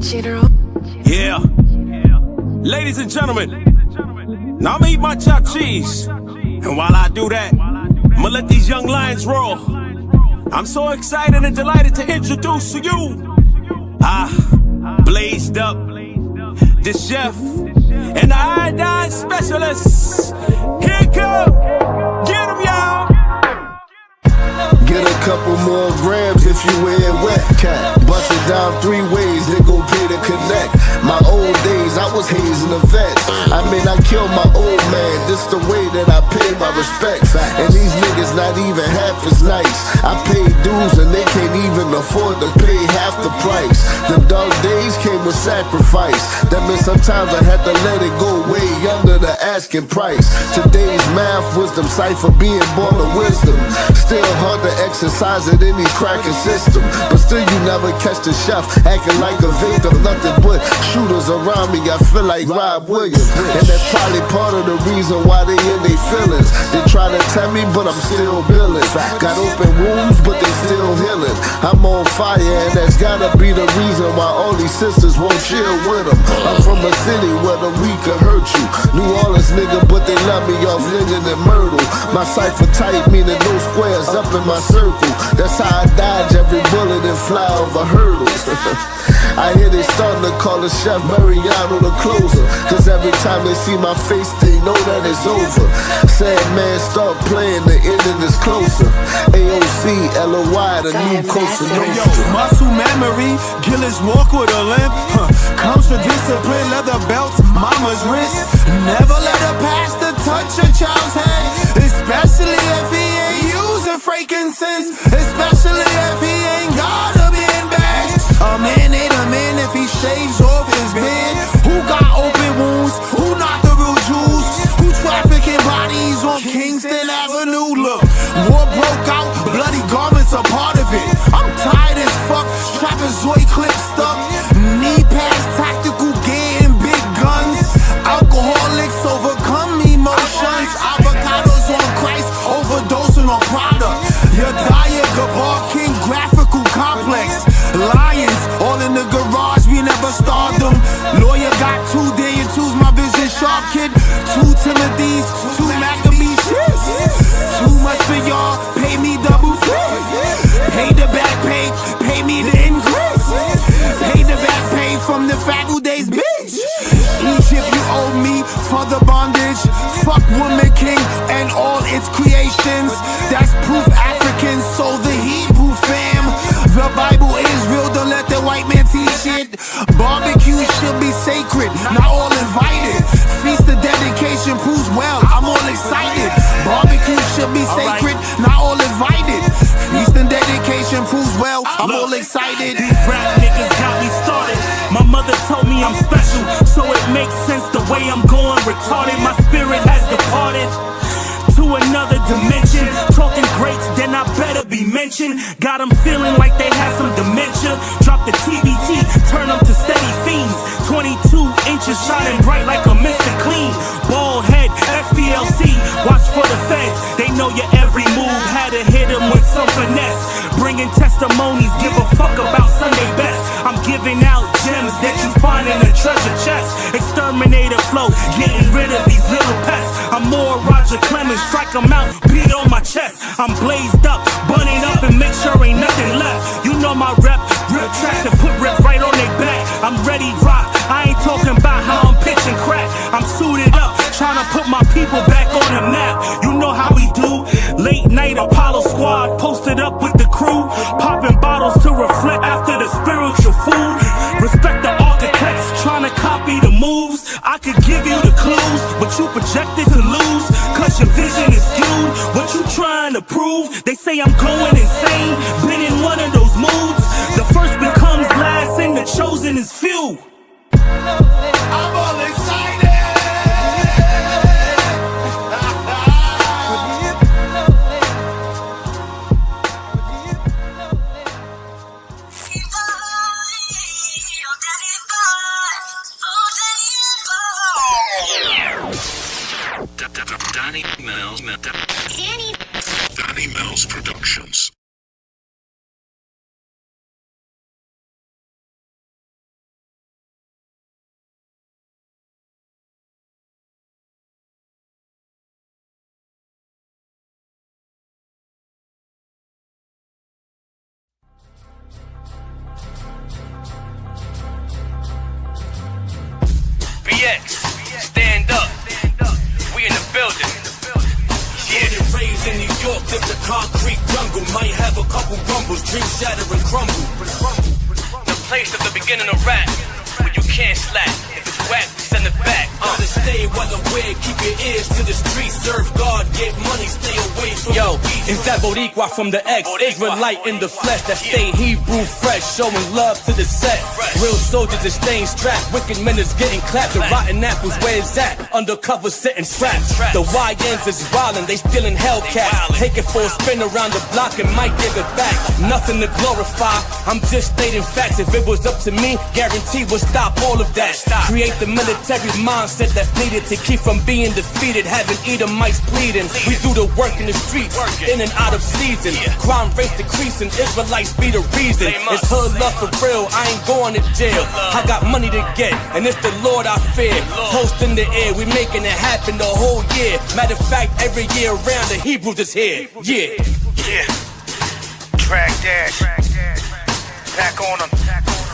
Yeah. Ladies and gentlemen, now I'ma eat my chopped cheese. And while I do that, I'ma let these young lions roar. I'm so excited and delighted to introduce to you Blazed Up, the chef, and the iodine specialist. Here it come. Get him, y'all. Get a couple more grams if you wear wet cap. Bust it down 3 ways, then go pay to connect. My old days, I was hazing the vets. I mean, I killed my old man. This the way that I pay my respects. And these niggas not even half as nice. I paid dues and they can't even afford to pay half the price. Them dark days came with sacrifice. That meant sometimes I had to let it go way under the asking price. Today's math, wisdom, cipher, being born of wisdom. Still hard to exercise it in these cracking system. But still you never catch the chef acting like a victim. Nothing but shooters around me, I feel like Rob Williams. And that's probably part of the reason why they in their feelings. They try to tell me, but I'm still billing. Got open wounds, but they still healing. I'm on fire, and that's gotta be the reason why all these sisters won't chill with them. I'm from a city where the weak can hurt you. New Orleans nigga, but they love me off Linden and Myrtle. My cipher tight, meaning no squares up in my circle. That's how I dodge every bullet and fly over hurdles. I hear they starting to call the chef Mariano the closer. Cause every time they see my face, they know that it's over. Sad man, start playing, the ending is closer. AOC, LOI, the new Costa Nostra. Muscle memory, killers walk with a limp. Comes for discipline, leather belts, mama's wrist. Never let a pastor touch a child's head. Especially if he ain't using frankincense. Especially if he ain't gotta be in bags. A man ain't a man if he shaves off his beard. Who got open wounds? Who not the real Jews? Who trafficking bodies on Kingston Avenue? Look, war broke out, bloody garments are part of it. I'm tired as fuck, trapezoid clip stuck. Knee pads, tactical gear and big guns. Alcoholics overcome emotions. Avocados on Christ, overdosing on product. Your diet, Gabar King, graphical complex. Lions, all in the garage, we never starved them. Lawyer got 2 day and 2's my vision sharp, kid. 2 Timothys, 2 Maccabees. Too much for y'all, pay me double fee. Pay the back pay, pay me the increase. Pay the back pay from the faggle days, bitch. Egypt, you owe me for the bondage. Fuck woman king and all its creations. That's proof Africans sold the Hebrew fam. The Bible is real, don't let the white man teach it. Barbecue should be sacred, not all invited. Feast of dedication proves well, I'm all excited. Barbecue should be sacred, not all invited. Feast and dedication proves well, I'm all excited. These rap niggas got me started. My mother told me I'm special, so it makes sense the way I'm going retarded. My spirit has departed to another dimension. Talking greats, then I better be mentioned. Got them feeling like they had some dementia. Drop the TBT, turn them to steady fiends. 22 inches shining bright like a Mr. Clean. Bald head, FPLC, watch for the feds. They know your every move, had to hit them with some finesse. Bringing testimonies, give a fuck about Sunday best. I'm giving out gems that you find in a treasure chest. Exterminator flow, getting rid of these little pests. I'm more Roger Clemens, strike 'em out, beat on my chest. I'm blazed up, bunning up and make sure ain't nothing left. You know my rep, rip tracks and put rip right on their back. I'm ready rock, I ain't talking about how I'm pitching crack. I'm suited up, trying to put my people back on the map. You know how we do, late night Apollo squad, posted up with the crew. Popping bottles to reflect after the spiritual food. Respect the architects, trying to copy the moves. I could give you the clues, but you projected to lose. Cause your vision is skewed, what you trying to prove? They say I'm going insane, been in one of those moods. The first becomes last and the chosen is few. I'm all excited. York, if the concrete jungle might have a couple rumbles, dreams shatter and crumble. The place of the beginning of rap, where you can't slack. If it's whack, send it back. Gotta stay well aware, keep your ears to the streets. Serve God, get money, stay away from the beats. Is that Boricua from the X? Israelite in the flesh that stay Hebrew fresh, showing love to the set. Real soldiers is staying strapped, wicked men is getting clapped. The rotten apples, where it's at? Undercover sitting trapped. The YNs is wildin', they stealing Hellcats. Take it for a spin around the block and might give it back. Nothing to glorify, I'm just stating facts. If it was up to me, guarantee we'll stop all of that. Create the military mindset that's needed to keep from being defeated. Having Edomites pleading, we do the work in the streets, in and out of season. Crime rate decreasing, Israelites be the reason. It's hood love for real, I ain't going to jail. I got money to get, and it's the Lord I fear. Toast in the air, we making it happen the whole year. Matter of fact, every year around the Hebrews is here. Yeah. Drag dash. Back on them.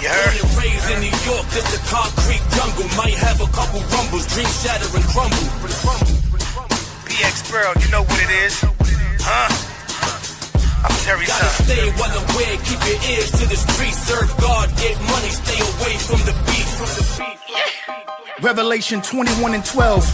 You heard? Born and raised in New York, this the concrete jungle. Might have a couple rumbles, dreams shatter and crumble. PX Pearl, you know what it is. Huh? I'm Terry Gotta Son. stay well aware, keep your ears to the streets. Serve God, get money, stay away from the beef. Revelation 21:12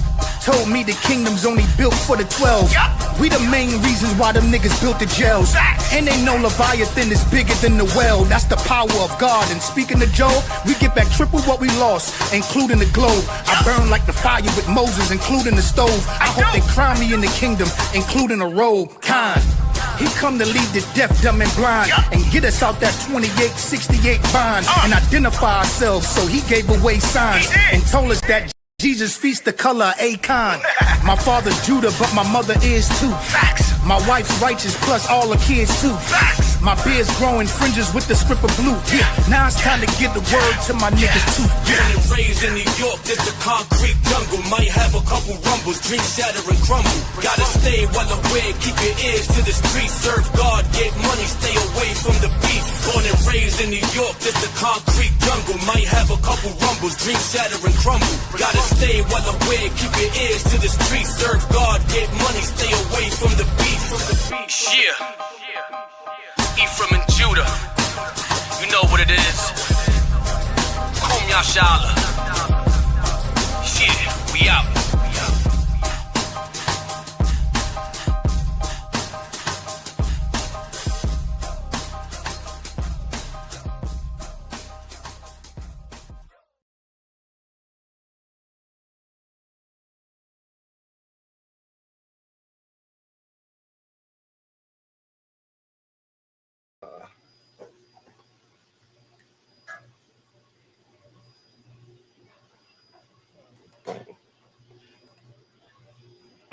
told me the kingdom's only built for the 12. We the main reasons why them niggas built the jails. And they know Leviathan is bigger than the well. That's the power of God. And speaking to Joe, we get back triple what we lost, including the globe. I burn like the fire with Moses, including the stove. I hope they crown me in the kingdom, including a robe. Khan. He come to lead the deaf, dumb, and blind and get us out that 2868 bond and identify ourselves. So he gave away signs and told us that Jesus feast the color of Acon. My father's Judah, but my mother is too. Facts. My wife's righteous, plus all the kids too. Facts. My beard's growing fringes with the strip of blue. Yeah, now it's time to get the word to my niggas too. Born and raised in New York, this the concrete jungle. Might have a couple rumbles, dreams shatter and crumble. Gotta stay well aware, keep your ears to the streets. Serve God, get money, stay away from the beef. Born and raised in New York, this the concrete jungle. Might have a couple rumbles, dreams shatter and crumble. Gotta stay well aware, keep your ears to the streets. Serve God, get money, stay away from the beef. Yeah. Ephraim and Judah, you know what it is. Kum Yashala. Yeah, we out.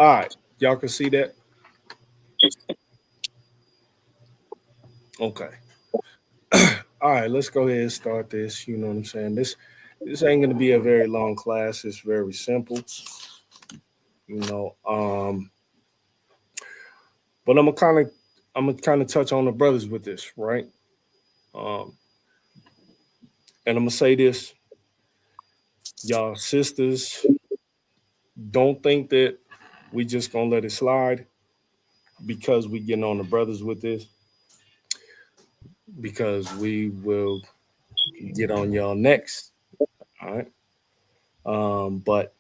All right, y'all can see that. Okay. All right, let's go ahead and start this. You know what I'm saying? This ain't gonna be a very long class. It's very simple. You know, but I'm gonna kind of touch on the brothers with this, right? And I'm gonna say this, y'all sisters, don't think that we just gonna let it slide because we getting on the brothers with this, because we will get on y'all next. All right. But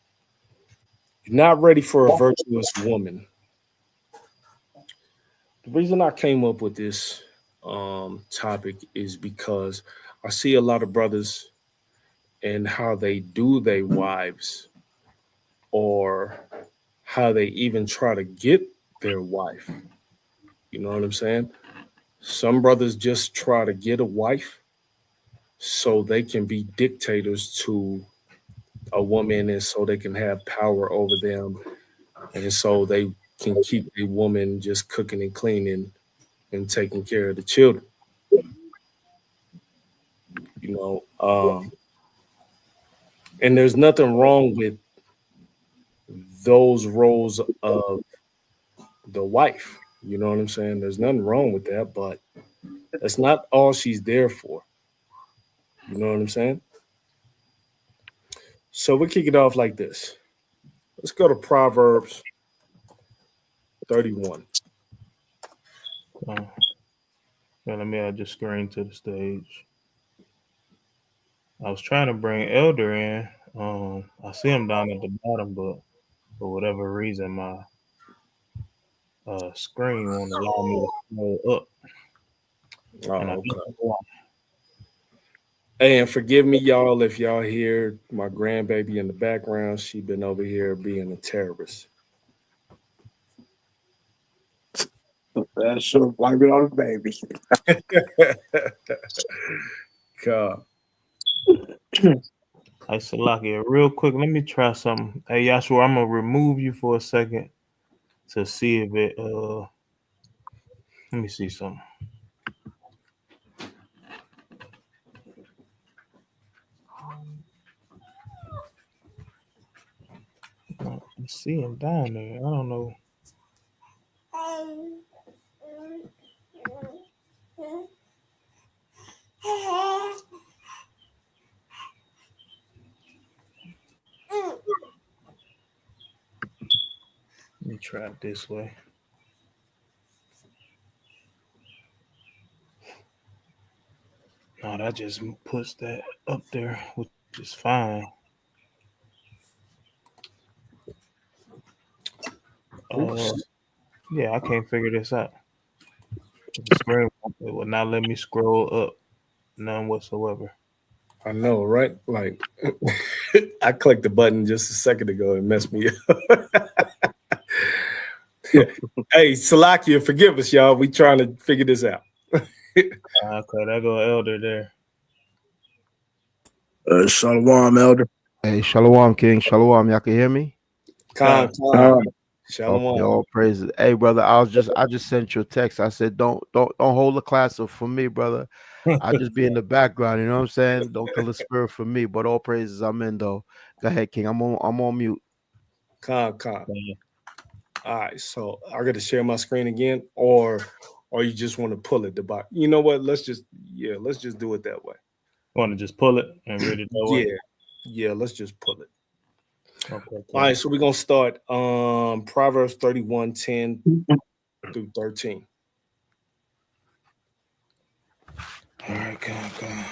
you're not ready for a virtuous woman. The reason I came up with this topic is because I see a lot of brothers and how they do their wives, or how they even try to get their wife. You know what I'm saying? Some brothers just try to get a wife so they can be dictators to a woman, and so they can have power over them, and so they can keep a woman just cooking and cleaning and taking care of the children. You know, and there's nothing wrong with those roles of the wife. You know what I'm saying? There's nothing wrong with that, but that's not all she's there for. You know what I'm saying? So we kick it off like this. Let's go to Proverbs 31. Yeah, let me add your screen to the stage. I was trying to bring Elder in. I see him down at the bottom, but for whatever reason, my screen won't allow me to scroll up, and I Oh, don't okay. know why. Hey, and forgive me, y'all, if y'all hear my grandbaby in the background. She been over here being a terrorist. That sure wipe it on the baby. God. Hey, Salakia, real quick, let me try something. Hey, Yashua, I'm gonna remove you for a second to see if it. Let me see something. I see him down there. I don't know. Let me try it this way. No, that just puts that up there, which is fine. Oops. Yeah, I can't figure this out. The screen it will not let me scroll up, none whatsoever. I know, right? Like, I clicked the button just a second ago and messed me up. Hey, Salakia, forgive us, y'all. We trying to figure this out. Okay, there go Elder there. Shalom, elder. Hey, Shalom, King. Shalom. Y'all can hear me? Khan, Uh, Okay, Shalom. all praises. Hey, brother, I just sent you a text. I said, don't hold the class up for me, brother. I just be in the background, you know what I'm saying? Don't kill the spirit for me, but all praises I'm in though. Go ahead, King. I'm on mute. Khan. All right, so I got to share my screen again, or you just want to pull it the box. You know what? Let's just do it that way. Want to just pull it and read it that way? Yeah, let's just pull it. Okay. All right, so we're gonna start Proverbs 31:10 through 13. All right, come.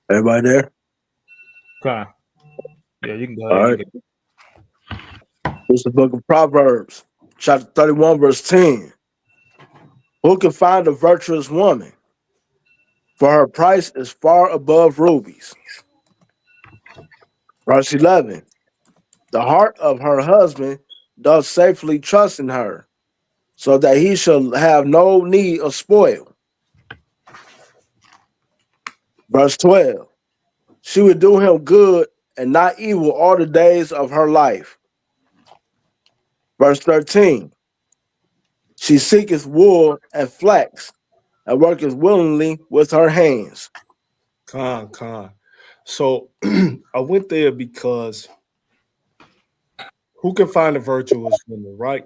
everybody there? Come. Yeah, you can go All ahead. right. This is the book of Proverbs, chapter 31, verse 10. Who can find a virtuous woman? For her price is far above rubies. Verse 11. The heart of her husband doth safely trust in her, so that he shall have no need of spoil. Verse 12. She would do him good and not evil all the days of her life. Verse 13. She seeketh wool and flax, and worketh willingly with her hands. Khan. So I went there because who can find a virtuous woman, right?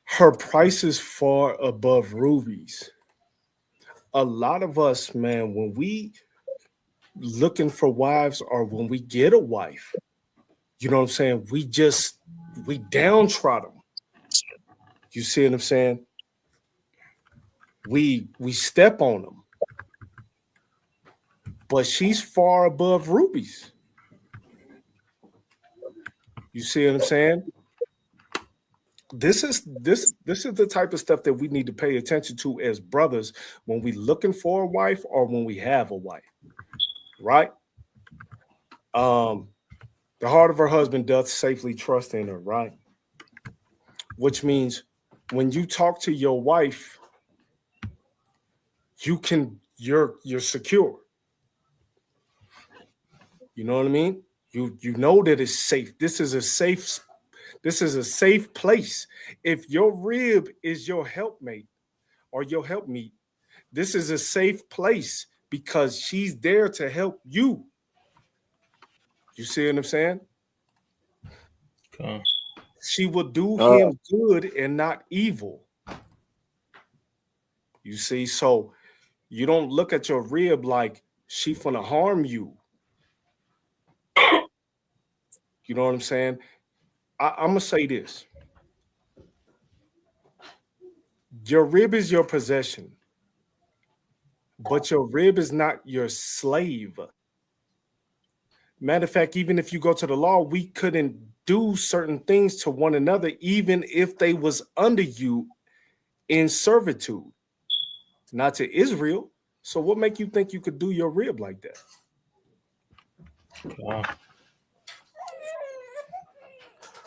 Her price is far above rubies. A lot of us, man, when we looking for wives or when we get a wife, you know what I'm saying? We downtrodden. You see what I'm saying? We step on them, but she's far above rubies. You see what I'm saying? This is the type of stuff that we need to pay attention to as brothers when we looking for a wife or when we have a wife, right? Um, the heart of her husband doth safely trust in her, right? Which means when you talk to your wife, you're secure. You know what I mean? You know that it's safe. This is a safe place. If your rib is your helpmate or your helpmeet, this is a safe place because she's there to help you. You see what I'm saying? Come. She will do Uh, him good and not evil. You see, so you don't look at your rib like she finna harm you. You know what I'm saying? I'm gonna say this. Your rib is your possession, but your rib is not your slave. Matter of fact, even if you go to the law, we couldn't do certain things to one another, even if they was under you in servitude, not to Israel. So what make you think you could do your rib like that?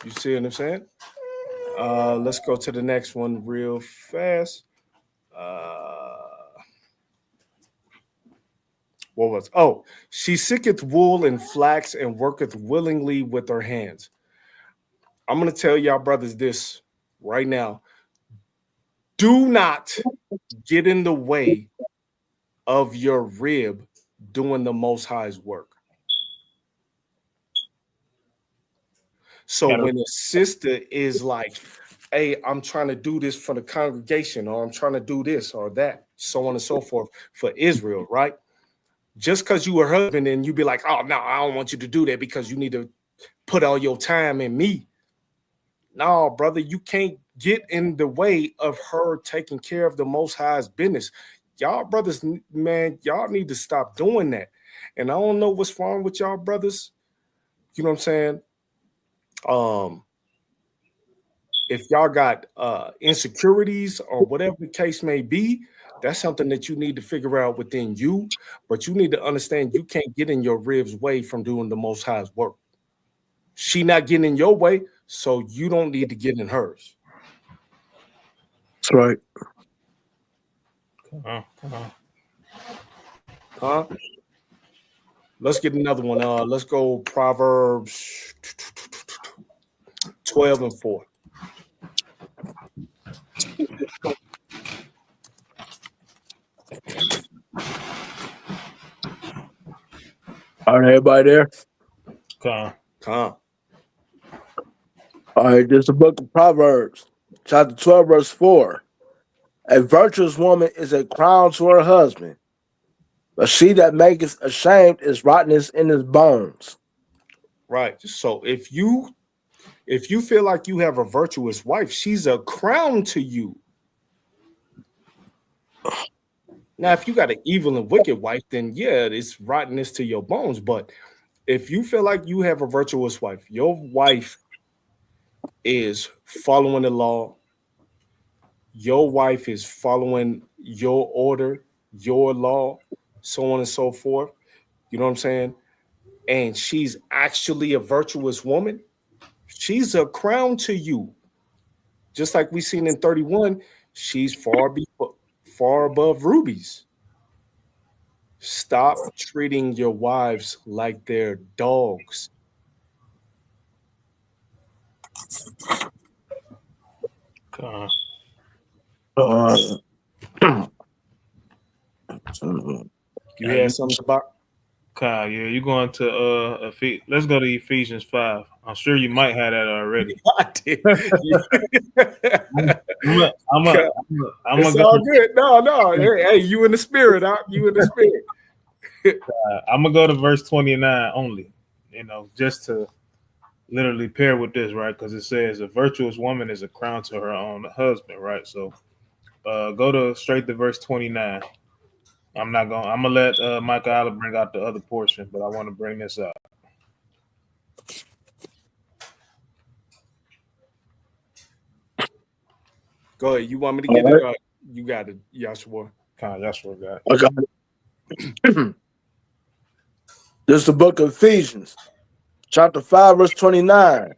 You see what I'm saying? Let's go to the next one real fast. What was? Oh, she seeketh wool and flax and worketh willingly with her hands. I'm gonna tell y'all brothers this right now. Do not get in the way of your rib doing the Most High's work. So when a sister is like, hey, I'm trying to do this for the congregation, or I'm trying to do this or that, so on and so forth for Israel, right? Just because you were husband and you be like, oh, no, I don't want you to do that because you need to put all your time in me. No, brother, you can't get in the way of her taking care of the Most High's business. Y'all brothers, man, y'all need to stop doing that. And I don't know what's wrong with y'all brothers. You know what I'm saying? If y'all got insecurities or whatever the case may be, that's something that you need to figure out within you. But you need to understand you can't get in your ribs' way from doing the Most High's work. She not getting in your way, so you don't need to get in hers. That's right. Let's get another one. Let's go Proverbs 12:4. All right, everybody there? Come. All right, this is the book of Proverbs, chapter 12, verse 4. A virtuous woman is a crown to her husband, but she that maketh ashamed is rottenness in his bones. Right. So if you feel like you have a virtuous wife, she's a crown to you. Now, if you got an evil and wicked wife, then yeah, it's rottenness to your bones. But if you feel like you have a virtuous wife, your wife is following the law, your wife is following your order, your law, so on and so forth. You know what I'm saying? And she's actually a virtuous woman. She's a crown to you. Just like we seen in 31, she's far above rubies. Stop treating your wives like they're dogs. You had something about? Kyle, yeah, you going to let's go to Ephesians 5. I'm sure you might have that already. I did. It's all good. No. Hey, you in the spirit, huh? You in the spirit. I'm gonna go to verse 29 only, just to literally pair with this, right? Because it says a virtuous woman is a crown to her own husband, right? So go straight to verse 29. I'm gonna let Michael Allen bring out the other portion, but I want to bring this up. Go ahead. You want me to get it? You got it, Yashua. Yashua got it. Okay. This is the book of Ephesians, chapter 5, verse 29.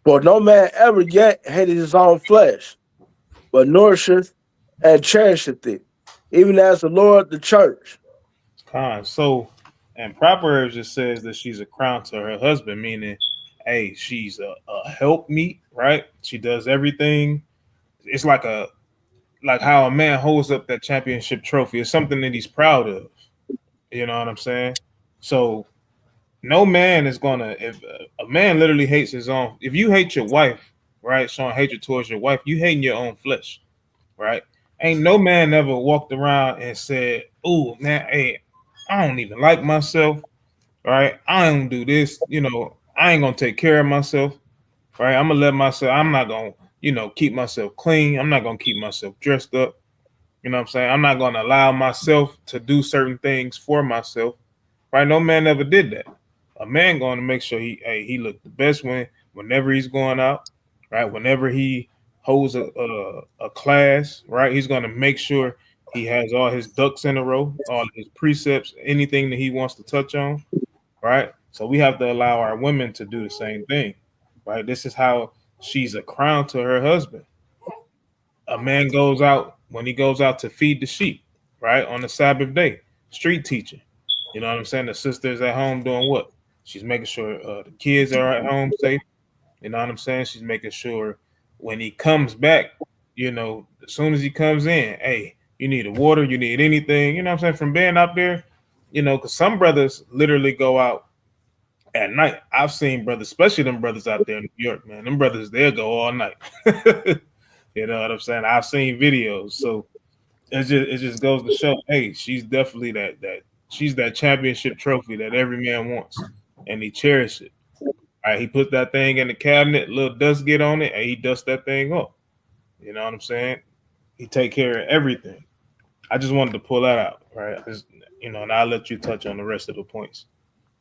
For no man ever yet hated his own flesh, but nourisheth and cherisheth it, even as the Lord the church. So in Proverbs it says that she's a crown to her husband, meaning, hey, she's a helpmeet, right? She does everything. It's like how a man holds up that championship trophy. It's something that he's proud of. You know what I'm saying? So no man is gonna, if a man literally hates his own, if you hate your wife, right, showing hatred towards your wife, you hating your own flesh, right? Ain't no man ever walked around and said, oh man, hey, I don't even like myself, right? I don't do this, I ain't gonna take care of myself, right? I'm gonna let myself, I'm not gonna keep myself clean. I'm not gonna keep myself dressed up. You know what I'm saying? I'm not gonna allow myself to do certain things for myself. Right? No man ever did that. A man going to make sure he look the best whenever he's going out, right? Whenever he holds a class, right? He's going to make sure he has all his ducks in a row, all his precepts, anything that he wants to touch on, right? So we have to allow our women to do the same thing, right? This is how she's a crown to her husband. A man goes out when he goes out to feed the sheep, right? On the Sabbath day, street teaching. You know what I'm saying? The sister's at home doing what? She's making sure the kids are at home safe. You know what I'm saying? She's making sure when he comes back, as soon as he comes in, hey, you need a water, you need anything, you know what I'm saying? From being out there, because some brothers literally go out at night. I've seen brothers, especially them brothers out there in New York, man. Them brothers, they'll go all night. You know what I'm saying? I've seen videos. So it just goes to show, hey, she's definitely she's that championship trophy that every man wants, and he cherishes it. All right, he put that thing in the cabinet, little dust get on it, and he dusts that thing off. You know what I'm saying? He take care of everything. I just wanted to pull that out, right? And I'll let you touch on the rest of the points.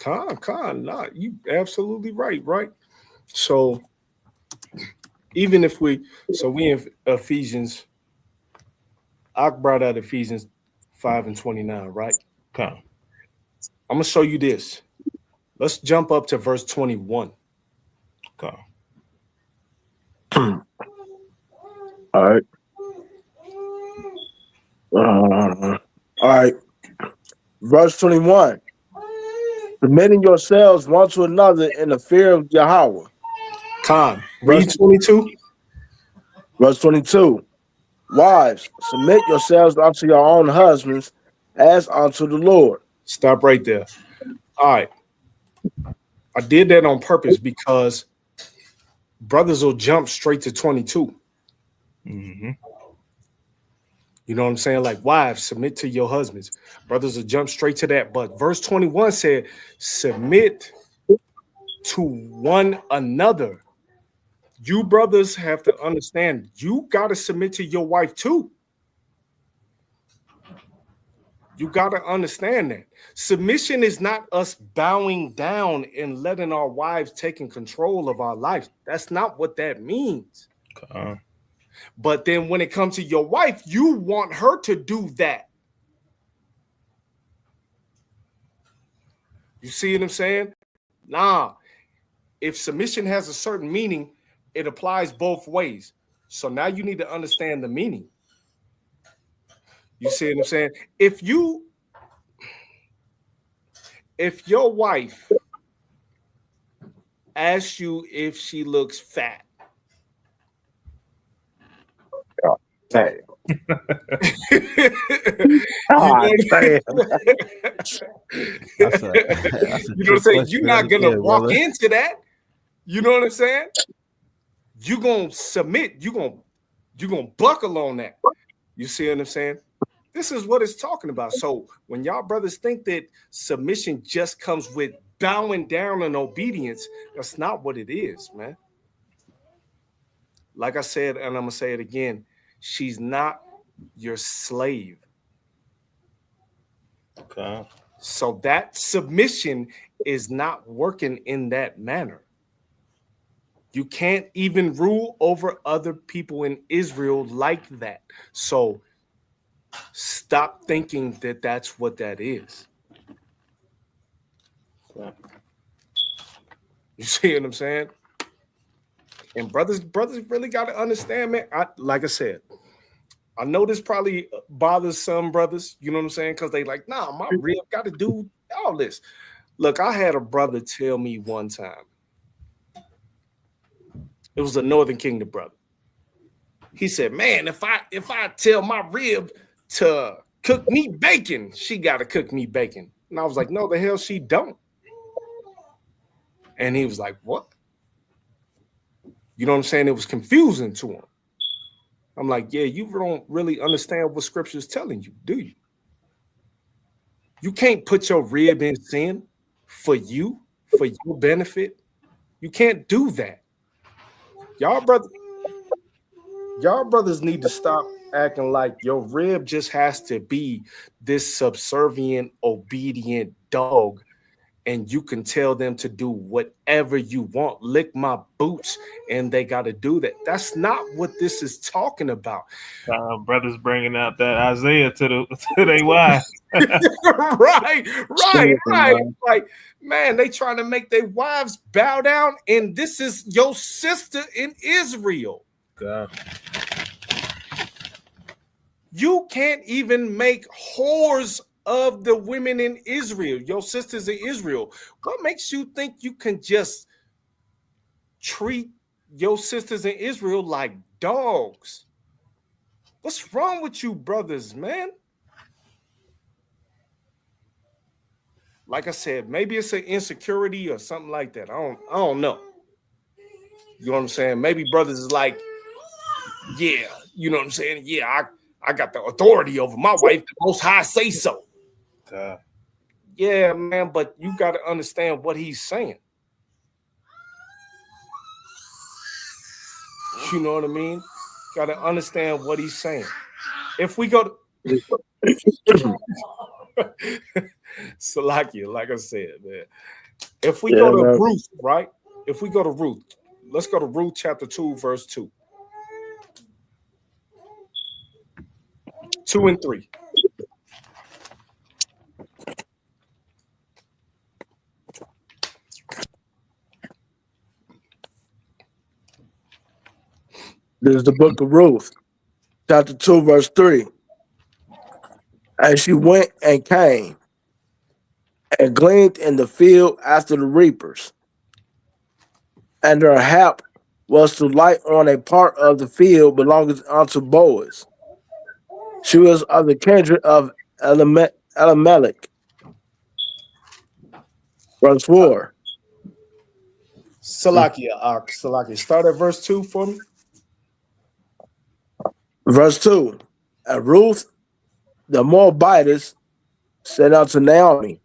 Nah, you absolutely right. So even if we in Ephesians, I brought out Ephesians 5:29, right? Come. I'm gonna show you this. Let's jump up to verse 21. Come. All right. All right. Verse 21. Submitting yourselves one to another in the fear of Yahweh. Read 22. Verse 22. Wives, submit yourselves unto your own husbands as unto the Lord. Stop right there. All right. I did that on purpose because brothers will jump straight to 22. Mm-hmm. You know what I'm saying? Like, wives, submit to your husbands. Brothers will jump straight to that. But verse 21 said, submit to one another. You brothers have to understand, you got to submit to your wife too. You got to understand that. Submission is not us bowing down and letting our wives taking control of our lives. That's not what that means. But then when it comes to your wife, you want her to do that. You see what I'm saying? Nah. If submission has a certain meaning, it applies both ways. So now you need to understand the meaning. You see what I'm saying? If your wife asks you if she looks fat, Hey. You know what I'm saying? You're not gonna walk into that. You know what I'm saying? You're gonna submit, you're gonna buckle on that. You see what I'm saying? This is what it's talking about. So when y'all brothers think that submission just comes with bowing down and obedience, that's not what it is, man. Like I said, and I'm gonna say it again, she's not your slave. Okay. So that submission is not working in that manner. You can't even rule over other people in Israel like that. So stop thinking that that's what that is. You see what I'm saying? And brothers really got to understand, man. Like I said, I know this probably bothers some brothers, you know what I'm saying? Because they like, nah, my rib got to do all this. Look, I had a brother tell me one time. It was a Northern Kingdom brother. He said, man, if I tell my rib to cook me bacon, she got to cook me bacon. And I was like, no, the hell she don't. And he was like, what? You know what I'm saying? It was confusing to him. I'm like, yeah, you don't really understand what scripture is telling you, do you? You can't put your rib in sin for you, for your benefit. You can't do that. Y'all y'all brothers need to stop acting like your rib just has to be this subservient, obedient dog, and you can tell them to do whatever you want. Lick my boots, and they got to do that. That's not what this is talking about. Brothers bringing out that Isaiah to their wives. right. Like, man, they trying to make their wives bow down, and this is your sister in Israel. God. You can't even make whores of the women in Israel, your sisters in Israel. What makes you think you can just treat your sisters in Israel like dogs? What's wrong with you brothers, man? Like I said, maybe it's an insecurity or something like that. I don't know. You know what I'm saying? Maybe brothers is like, yeah, you know what I'm saying? Yeah, I got the authority over my wife. The Most High say so. Yeah, man, but you got to understand what he's saying. You know what I mean? Got to understand what he's saying. If we go to Salakia, like I said, man. If we go to Ruth, right? If we go to Ruth, let's go to Ruth chapter 2, verse 2. 2 and 3. This is the book of Ruth, chapter 2, verse 3. And she went and came and gleaned in the field after the reapers. And her hap was to light on a part of the field belonging unto Boaz. She was of the kindred of Elimelech. Verse 4. Salakia. Start at verse 2 for me. Verse 2. And Ruth the Moabitess said unto Naomi,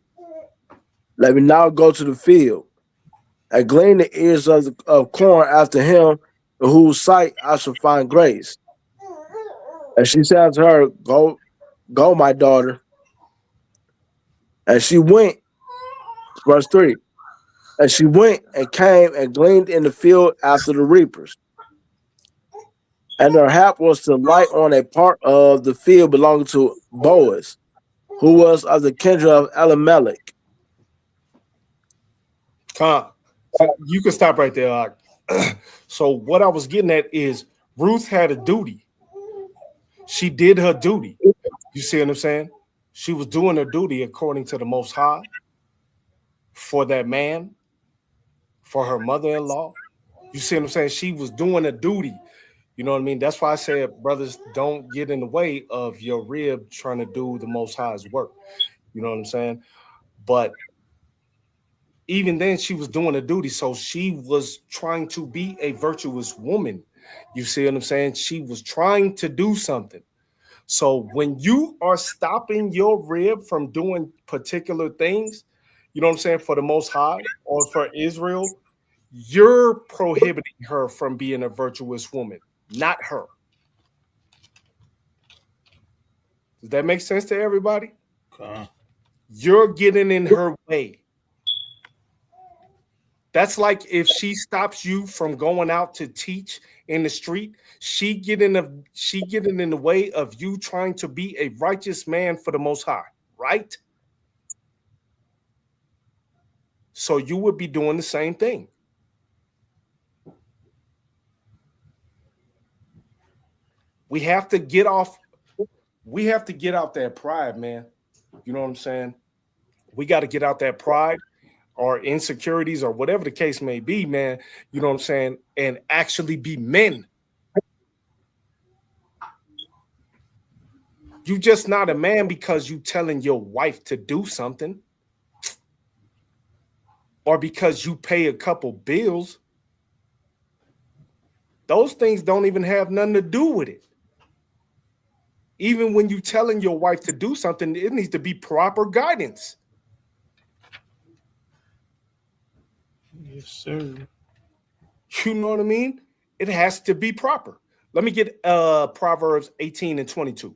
let me now go to the field and glean the ears of corn after him, in whose sight I shall find grace. And she said unto her, go, my daughter. And she went, verse 3. And she went and came and gleaned in the field after the reapers. And her hap was to light on a part of the field belonging to Boaz, who was of the kindred of Elimelech. So you can stop right there. So what I was getting at is Ruth had a duty. She did her duty. You see what I'm saying? She was doing her duty according to the Most High for that man, for her mother-in-law. You see what I'm saying? She was doing a duty. You know what I mean? That's why I said, brothers, don't get in the way of your rib trying to do the Most High's work. You know what I'm saying? But even then, she was doing a duty. So she was trying to be a virtuous woman. You see what I'm saying? She was trying to do something. So when you are stopping your rib from doing particular things, you know what I'm saying, for the Most High or for Israel, you're prohibiting her from being a virtuous woman, not her. Does that make sense to everybody? You're getting in her way. That's like if she stops you from going out to teach in the street, she getting in the way of you trying to be a righteous man for the Most High, right? So you would be doing the same thing. We have to get out that pride, man. You know what I'm saying? We got to get out that pride or insecurities or whatever the case may be, man. You know what I'm saying? And actually be men. You just not a man because you telling your wife to do something or because you pay a couple bills. Those things don't even have nothing to do with it. Even when you telling your wife to do something, it needs to be proper guidance. Yes, sir. You know what I mean? It has to be proper. Let me get Proverbs 18 and 22.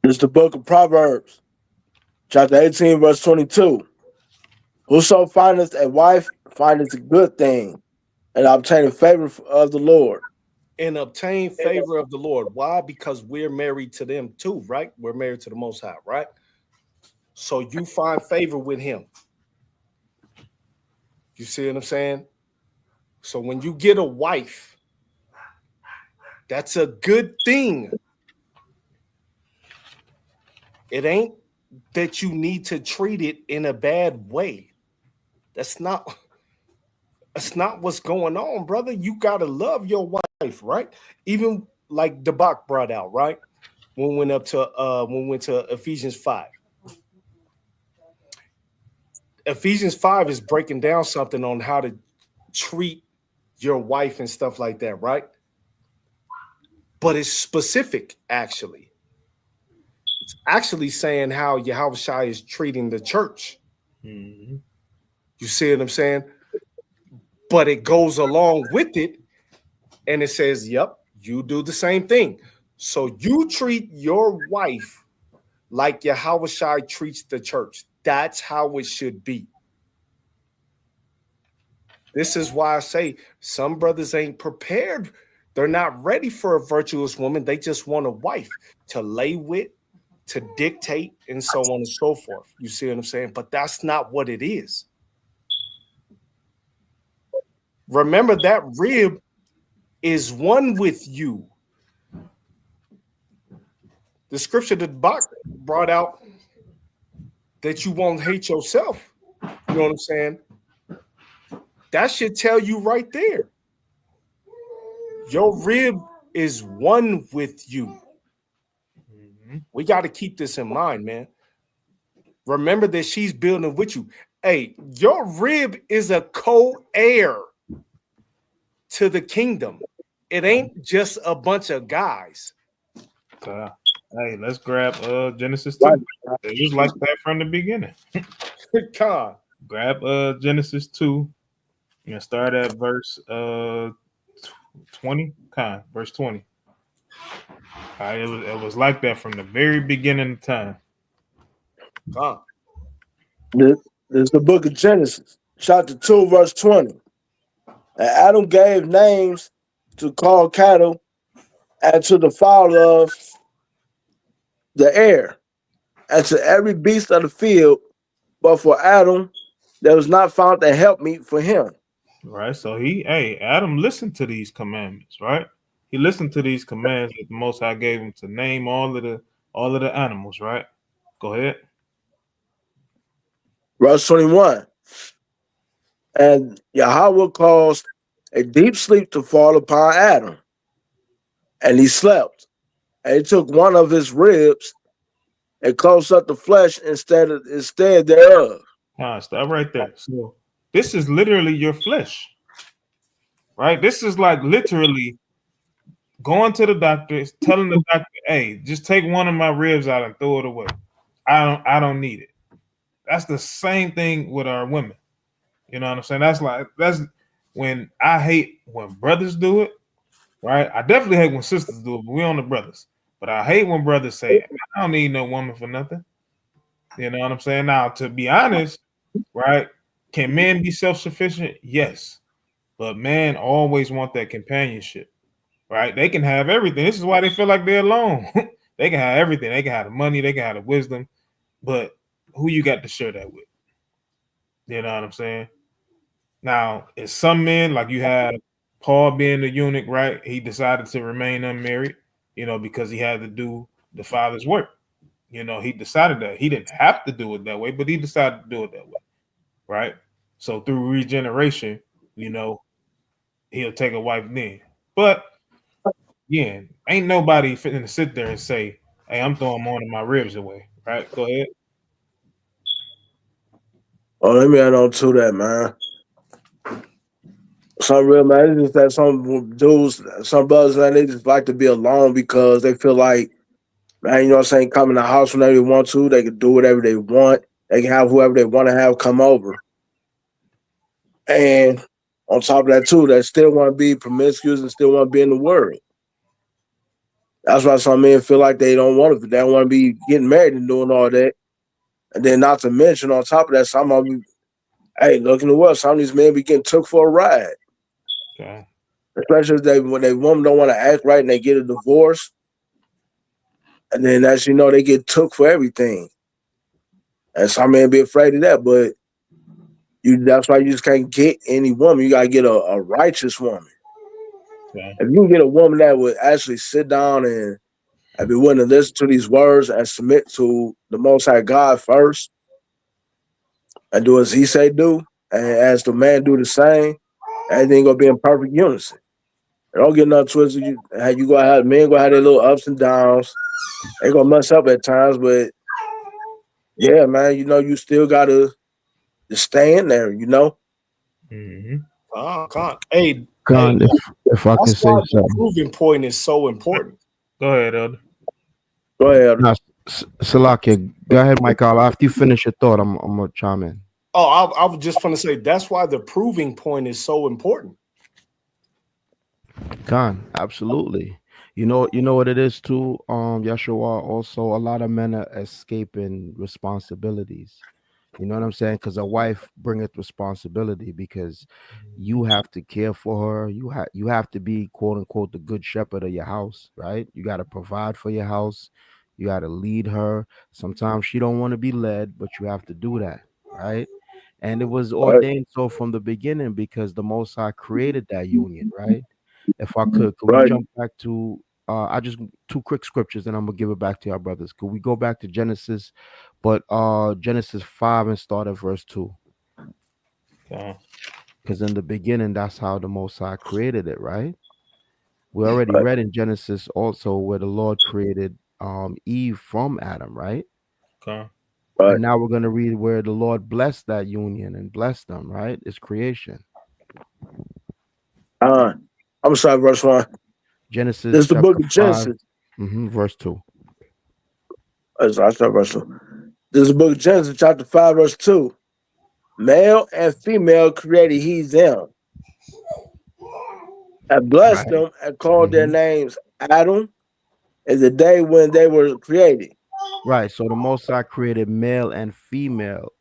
This is the book of Proverbs, chapter 18, verse 22. Whoso findeth a wife findeth a good thing, and obtaineth favor of the Lord. And obtain favor of the Lord. Why? Because we're married to them too, right? We're married to the Most High, right? So you find favor with him. You see what I'm saying? So when you get a wife, that's a good thing. It ain't that you need to treat it in a bad way. That's not what's going on, brother. You gotta love your wife, right? Even like Debak brought out, right? When we went to Ephesians 5. Ephesians 5 is breaking down something on how to treat your wife and stuff like that, right? But it's specific, actually. It's actually saying how Yahushua is treating the church. Mm-hmm. You see what I'm saying? But it goes along with it, and it says, yep, you do the same thing. So you treat your wife like Yahushua treats the church. That's how it should be. This is why I say some brothers ain't prepared. They're not ready for a virtuous woman. They just want a wife to lay with, to dictate, and so on and so forth. You see what I'm saying? But that's not what it is. Remember, that rib is one with you. The scripture that Bach brought out, that you won't hate yourself. You know what I'm saying? That should tell you right there. Your rib is one with you. Mm-hmm. We got to keep this in mind, man. Remember that she's building with you. Hey, your rib is a co-heir to the kingdom. It ain't just a bunch of guys. Hey, let's grab Genesis 2. It was like that from the beginning. God. Grab Genesis 2 and start at verse 20. Verse 20. It was like that from the very beginning of time. This is the book of Genesis, chapter 2, verse 20. And Adam gave names to call cattle and to the fowl of the air and to every beast of the field. But for Adam, there was not found a helpmeet for him. Right. So Adam listened to these commandments, right? He listened to these commands that the Most High gave him to name all of the animals, right? Go ahead. Verse 21. And Yahweh caused a deep sleep to fall upon Adam, and he slept. And he took one of his ribs and closed up the flesh instead thereof. Stop right there. So this is literally your flesh, right? This is like literally going to the doctor, telling the doctor, "Hey, just take one of my ribs out and throw it away. I don't need it." That's the same thing with our women. You know what I'm saying? That's when I hate when brothers do it, right? I definitely hate when sisters do it, but we on the brothers. But I hate when brothers say, "I don't need no woman for nothing." You know what I'm saying? Now, to be honest, right? Can men be self-sufficient? Yes. But men always want that companionship, right? They can have everything. This is why they feel like they're alone. They can have everything. They can have the money. They can have the wisdom. But who you got to share that with? You know what I'm saying? Now, it's some men, like you have Paul being the eunuch, right? He decided to remain unmarried, because he had to do the Father's work. He decided that. He didn't have to do it that way, but he decided to do it that way, right? So through regeneration, he'll take a wife then. But, yeah, ain't nobody fitting to sit there and say, "Hey, I'm throwing one of my ribs away," right? Go ahead. Oh, let me add on to that, man. Some real man, it's just that some dudes, some brothers, man, they just like to be alone because they feel like Man, you know what I'm saying? Come in the house whenever they want to. They can do whatever they want. They can have whoever they want to have come over. And on top of that, too, they still want to be promiscuous and still want to be in the world. That's why some men feel like they don't want to. They don't want to be getting married and doing all that. And then, not to mention, on top of that, some of them, hey, look in the world. Some of these men be getting took for a ride, Okay. especially if when they woman don't want to act right and they get a divorce. And then, as you know, they get took for everything. And some men be afraid of that, but that's why you just can't get any woman. You gotta get a righteous woman. Okay. If you can get a woman that would actually sit down and be willing to listen to these words and submit to the Most High God first, and do as He say do, and as the man do the same, everything gonna be in perfect unison. And don't get nothing twisted. You gonna have men gonna have their little ups and downs. They gonna mess up at times, but yeah, man, you know you still gotta just stay in there. You know, Mm-hmm. Hey, hey, Khan, if I can that's say why the something. proving point is so important. Go ahead, Elder. go ahead. Nah, Salakia, go ahead, Michael. After you finish your thought, I'm gonna chime in. Oh, I was just going to say that's why the proving point is so important. Khan, absolutely. You know what it is too. Yeshua. Also, a lot of men are escaping responsibilities. You know what I'm saying? Because a wife bringeth responsibility because you have to care for her. You have to be quote unquote the good shepherd of your house, right? You got to provide for your house. You got to lead her. Sometimes she don't want to be led, but you have to do that, right? And it was Right, ordained so from the beginning because the Most High created that union, right? If I could we right. jump back to I just two quick scriptures and I'm gonna give it back to our brothers. Could we go back to Genesis, but Genesis 5 and start at verse 2? Okay. Because in the beginning, that's how the Most High created it, right? We already Right, read in Genesis also where the Lord created Eve from Adam, right? Okay. right. And now we're gonna read where the Lord blessed that union and blessed them, right? It's creation. I'm sorry, verse 1. Genesis This is the book chapter of 5, Genesis. verse 2. I start verse 2. This is the book of Genesis, chapter 5, verse 2. Male and female created He them, and blessed Right. them, and called their hmm names Adam in the day when they were created. Right. So the Most High created male and female,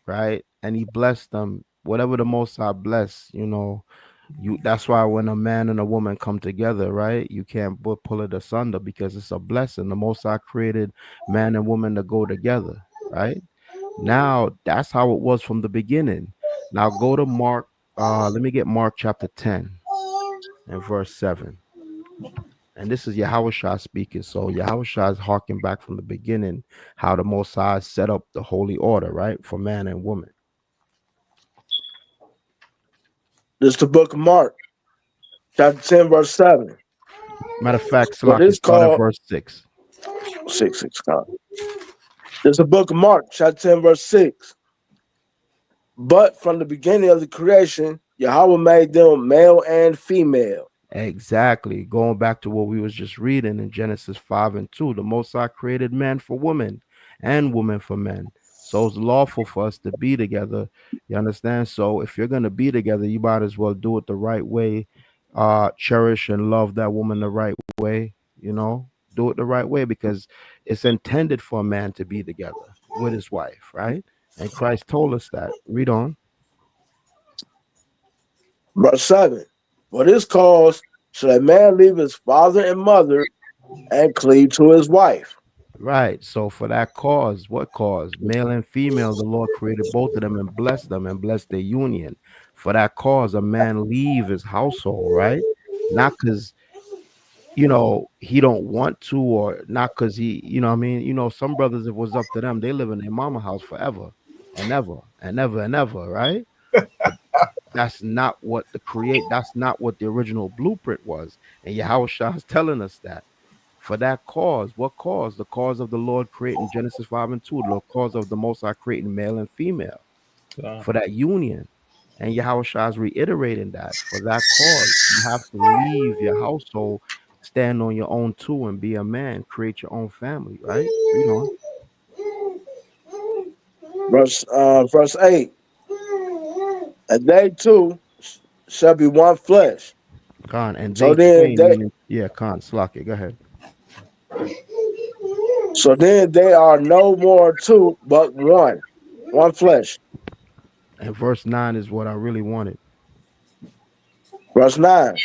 right? And he blessed them. Whatever the Most High bless, you. That's why when a man and a woman come together, right? You can't pull it asunder because it's a blessing. The Most High created man and woman to go together, right? Now that's how it was from the beginning. Now go to Mark. Let me get Mark chapter 10 and verse 7. And this is Yahushua speaking. So Yahushua is harking back from the beginning how the Most High set up the holy order, right, for man and woman. This is the book of Mark, chapter 10, verse 7. Matter of fact, What Salaki, is start at called verse 6. 6, 6. This is the book of Mark, chapter 10, verse 6. But from the beginning of the creation, Yahweh made them male and female. Exactly. Going back to what we was just reading in Genesis 5 and 2, the Most High created man for woman and woman for men. So it's lawful for us to be together. You understand? So if you're gonna be together, you might as well do it the right way. Cherish and love that woman the right way. Do it the right way because it's intended for a man to be together with his wife, right? And Christ told us that. Read on. Verse 7. For this cause shall a man leave his father and mother and cleave to his wife. Right. So for that cause, what cause? Male and female, the Lord created both of them and blessed their union. For that cause, a man leave his household, right? Not because he don't want to, or not because what I mean, some brothers, if it was up to them, they live in their mama house forever and ever and ever and ever, right? But that's not what the original blueprint was. And Yahweh Shah is telling us that. For that cause, what cause? The cause of the Lord creating Genesis 5 and 2, the cause of the Most High creating male and female, Okay. for that union. And Yahweh Shah is reiterating that for that cause, you have to leave your household. stand on your own too and be a man, create your own family, right? Read on. Verse 8. And they two shall be one flesh. Khan, and So they then twain they meaning, yeah, Khan, Slocky, go ahead. so then they are no more two, but one flesh. And verse 9 is what I really wanted. Verse 9.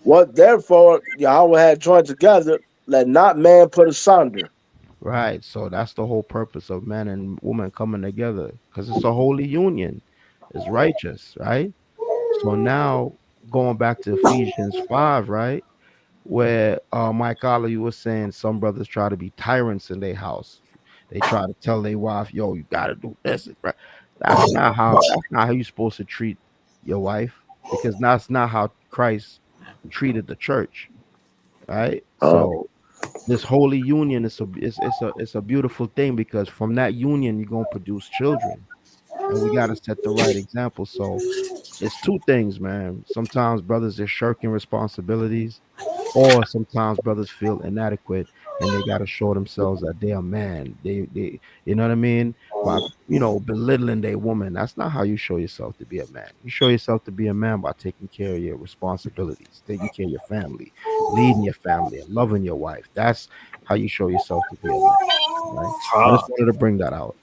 What therefore Yahweh had joined together, let not man put asunder. Right. So that's the whole purpose of man and woman coming together because it's a holy union. It's righteous, right? So now going back to Ephesians 5, right? Where Mike Allah, you were saying some brothers try to be tyrants in their house. They try to tell their wife, yo, you gotta do this, right? That's not how you're supposed to treat your wife, because that's not how Christ treated the church, right? So this holy union is it's a beautiful thing, because from that union you're gonna produce children, and we gotta set the right example. So it's two things, man. Sometimes brothers are shirking responsibilities, or sometimes brothers feel inadequate and they got to show themselves that they are man. They, you know what I mean? By belittling their woman. That's not how you show yourself to be a man. You show yourself to be a man by taking care of your responsibilities, taking care of your family, leading your family, and loving your wife. That's how you show yourself to be a man, right? I Khan, just wanted to bring that out.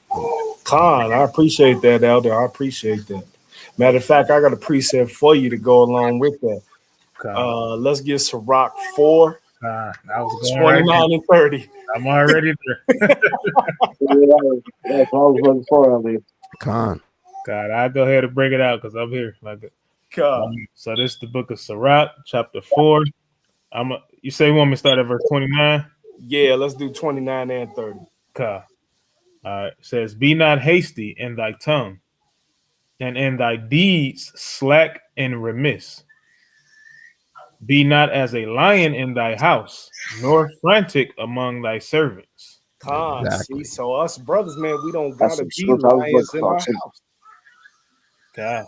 Khan, I appreciate that, Elder. I appreciate that. Matter of fact, I got a precept for you to go along with that. Khan, Let's get Sirach 4, Khan. I was going right 29 there. and 30. I'm already there. That's what I was looking for on this. Khan. God, I'll go ahead and bring it out because I'm here. Khan. So this is the book of Sirach, chapter 4. You say you want me to start at verse 29? Yeah, let's do 29 and 30. All right. It says, be not hasty in thy tongue, and in thy deeds slack and remiss. Be not as a lion in thy house, nor frantic among thy servants. Khan, see, Exactly. so us brothers, man, we don't That's gotta some be scripture I was lions looking in for our too. house. God.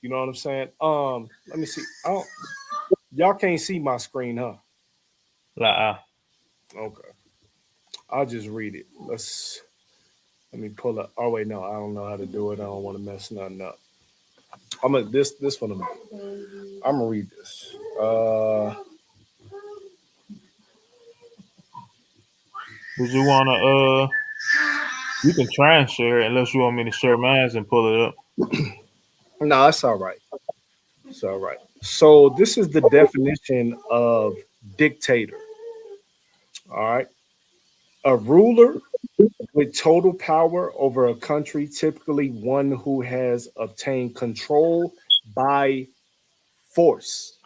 You know what I'm saying? Let me see. Y'all can't see my screen, huh? Okay. I'll just read it. Let me pull up. Oh wait, no, I don't know how to do it. I don't want to mess nothing up. This one. I'm gonna read this. Would you want to, you can try and share it unless you want me to share mine and pull it up. No, it's all right. It's all right. So this is the definition of dictator. All right. A ruler with total power over a country, typically one who has obtained control by force.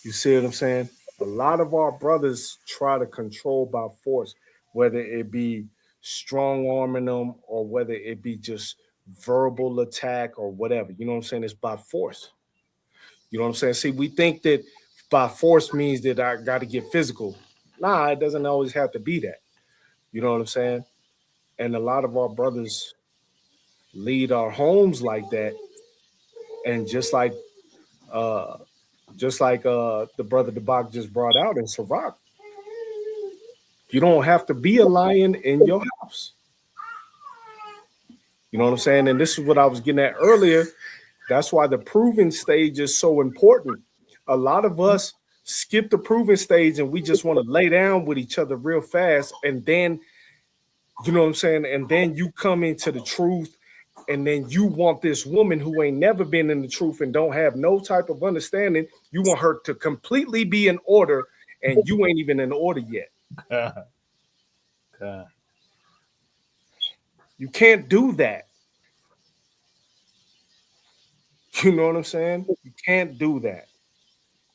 You see what I'm saying? A lot of our brothers try to control by force, whether it be strong arming them or whether it be just verbal attack or whatever. You know what I'm saying? It's by force. You know what I'm saying? See, we think that by force means that I got to get physical. Nah, it doesn't always have to be that. You know what I'm saying? And a lot of our brothers lead our homes like that. And uh just like the brother Debak just brought out in Sirach, you don't have to be a lion in your house. You know what I'm saying? And this is what I was getting at earlier. That's why the proving stage is so important. A lot of us skip the proving stage and we just want to lay down with each other real fast. And then, you know what I'm saying? And then you come into the truth. And then you want this woman who ain't never been in the truth and don't have no type of understanding. You want her to completely be in order, and you ain't even in order yet. God. You can't do that. You know what I'm saying? You can't do that.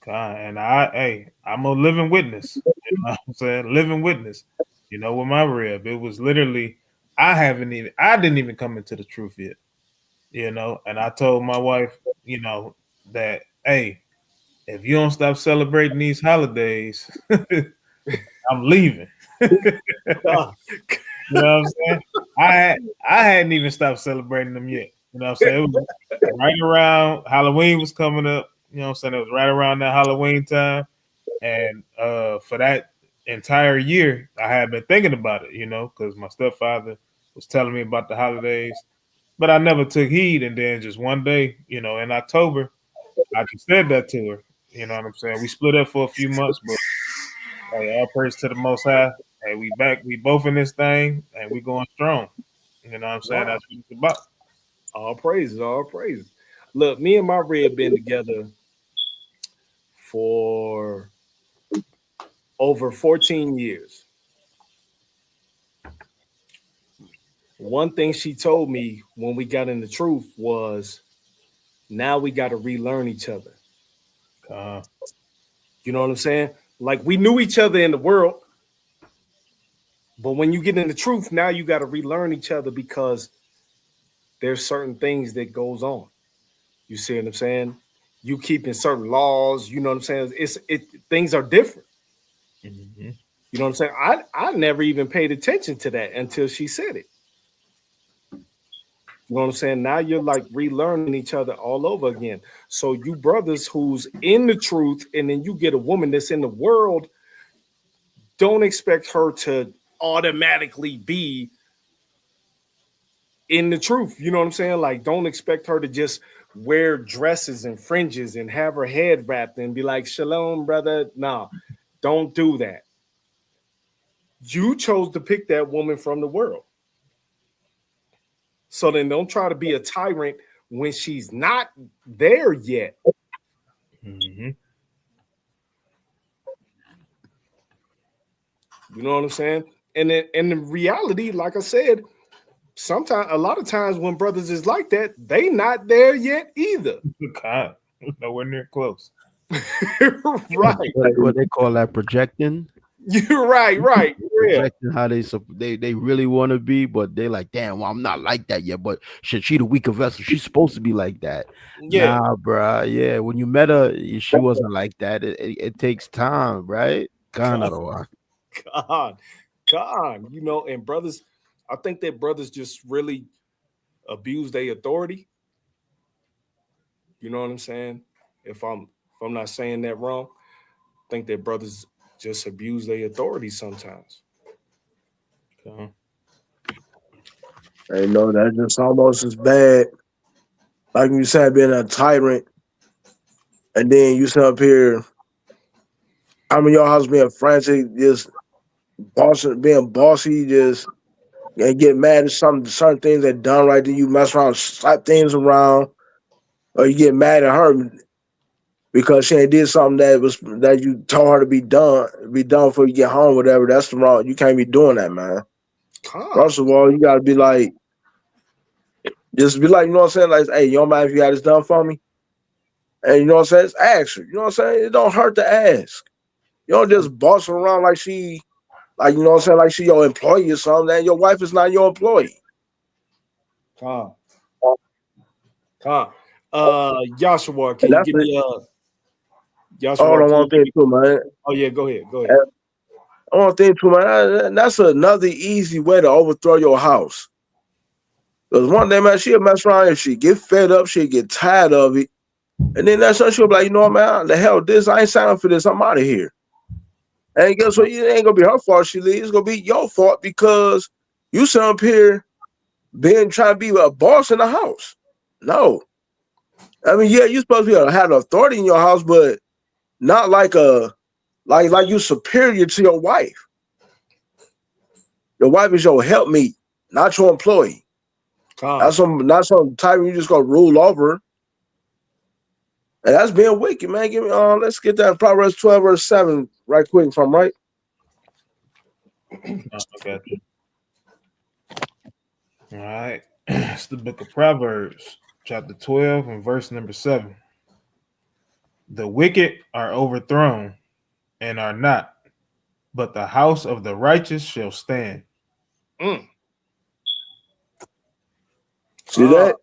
God. And I'm a living witness. You know what I'm saying? Living witness. You know, with my rib, it was literally, I didn't even come into the truth yet. You know, and I told my wife, you know, that, hey, if you don't stop celebrating these holidays, I'm leaving. You know what I'm saying? I hadn't even stopped celebrating them yet. You know what I'm saying? It was right around Halloween was coming up. You know what I'm saying? It was right around that Halloween time. And for that entire year, I had been thinking about it, because my stepfather was telling me about the holidays, but I never took heed. And then just one day, in October, I just said that to her. You know what I'm saying? We split up for a few months, but hey, all praise to the Most High. Hey, we back. We both in this thing, and we going strong. You know what I'm saying? Wow. That's what it's about. All praises, all praises. Look, me and my red been together for over 14 years. One thing she told me when we got in the truth was now we got to relearn each other. You know what I'm saying? Like we knew each other in the world, but when you get in the truth, now you got to relearn each other because there's certain things that goes on. You see what I'm saying? You keeping certain laws, you know what I'm saying? Things are different. Mm-hmm. You know what I'm saying? I never even paid attention to that until she said it. You know what I'm saying? Now you're like relearning each other all over again. So you brothers who's in the truth, and then you get a woman that's in the world, don't expect her to automatically be in the truth. You know what I'm saying? Like, don't expect her to just wear dresses and fringes and have her head wrapped and be like, shalom, brother. Nah, don't do that. You chose to pick that woman from the world. So then don't try to be a tyrant when she's not there yet. Mm-hmm. You know what I'm saying? And then, and the reality, like I said, sometimes, a lot of times when brothers is like that, they not there yet either. God, nowhere near close. Right. What they call that projecting. You're right. Yeah. Projecting how they really want to be, but they like, damn, well, I'm not like that yet. But she the weaker vessel. She's supposed to be like that. Yeah. Nah, bruh. Yeah, when you met her, she wasn't like that. It takes time, right? God. You know, and brothers, I think that brothers just really abuse their authority. You know what I'm saying? If I'm not saying that wrong, I think that brothers just abuse their authority sometimes. Okay. You know, that's just almost as bad. Like you said, being a tyrant, and then you sit up here. I mean, your house being frantic, just being bossy, just and get mad at certain things that done right. Then you mess around, slap things around, or you get mad at her because she ain't did something that you told her to be done before you get home, whatever. That's the wrong. You can't be doing that, man. First of all, you gotta be like, just be like, you know what I'm saying? Like, hey, you don't mind if you got this done for me? And you know what I'm saying? Just ask her. You know what I'm saying? It don't hurt to ask. You don't just boss her around like you know what I'm saying? Like she your employee or something. And your wife is not your employee. Joshua, can And you that's give it. me Joshua? Hold on one thing too, man. Oh yeah, go ahead. I want to think too, man. That's another easy way to overthrow your house. Because one day, man, she'll mess around if she get fed up, she'll get tired of it. And then that's when she'll be like, you know what, man, the hell this, I ain't signing for this, I'm out of here. And guess what? It ain't gonna be her fault she leaves, it's gonna be your fault because you sit up here trying to be a boss in the house. No. I mean, yeah, you're supposed to be able to have authority in your house, but not like like you superior to your wife. Your wife is your helpmeet, not your employee. Not some type you just gonna rule over. And that's being wicked, man. Give me let's get that Proverbs 12, verse 7 right quick if I'm right. Okay. All right. It's the book of Proverbs, chapter 12, and verse number 7. The wicked are overthrown and are not, but the house of the righteous shall stand. See that?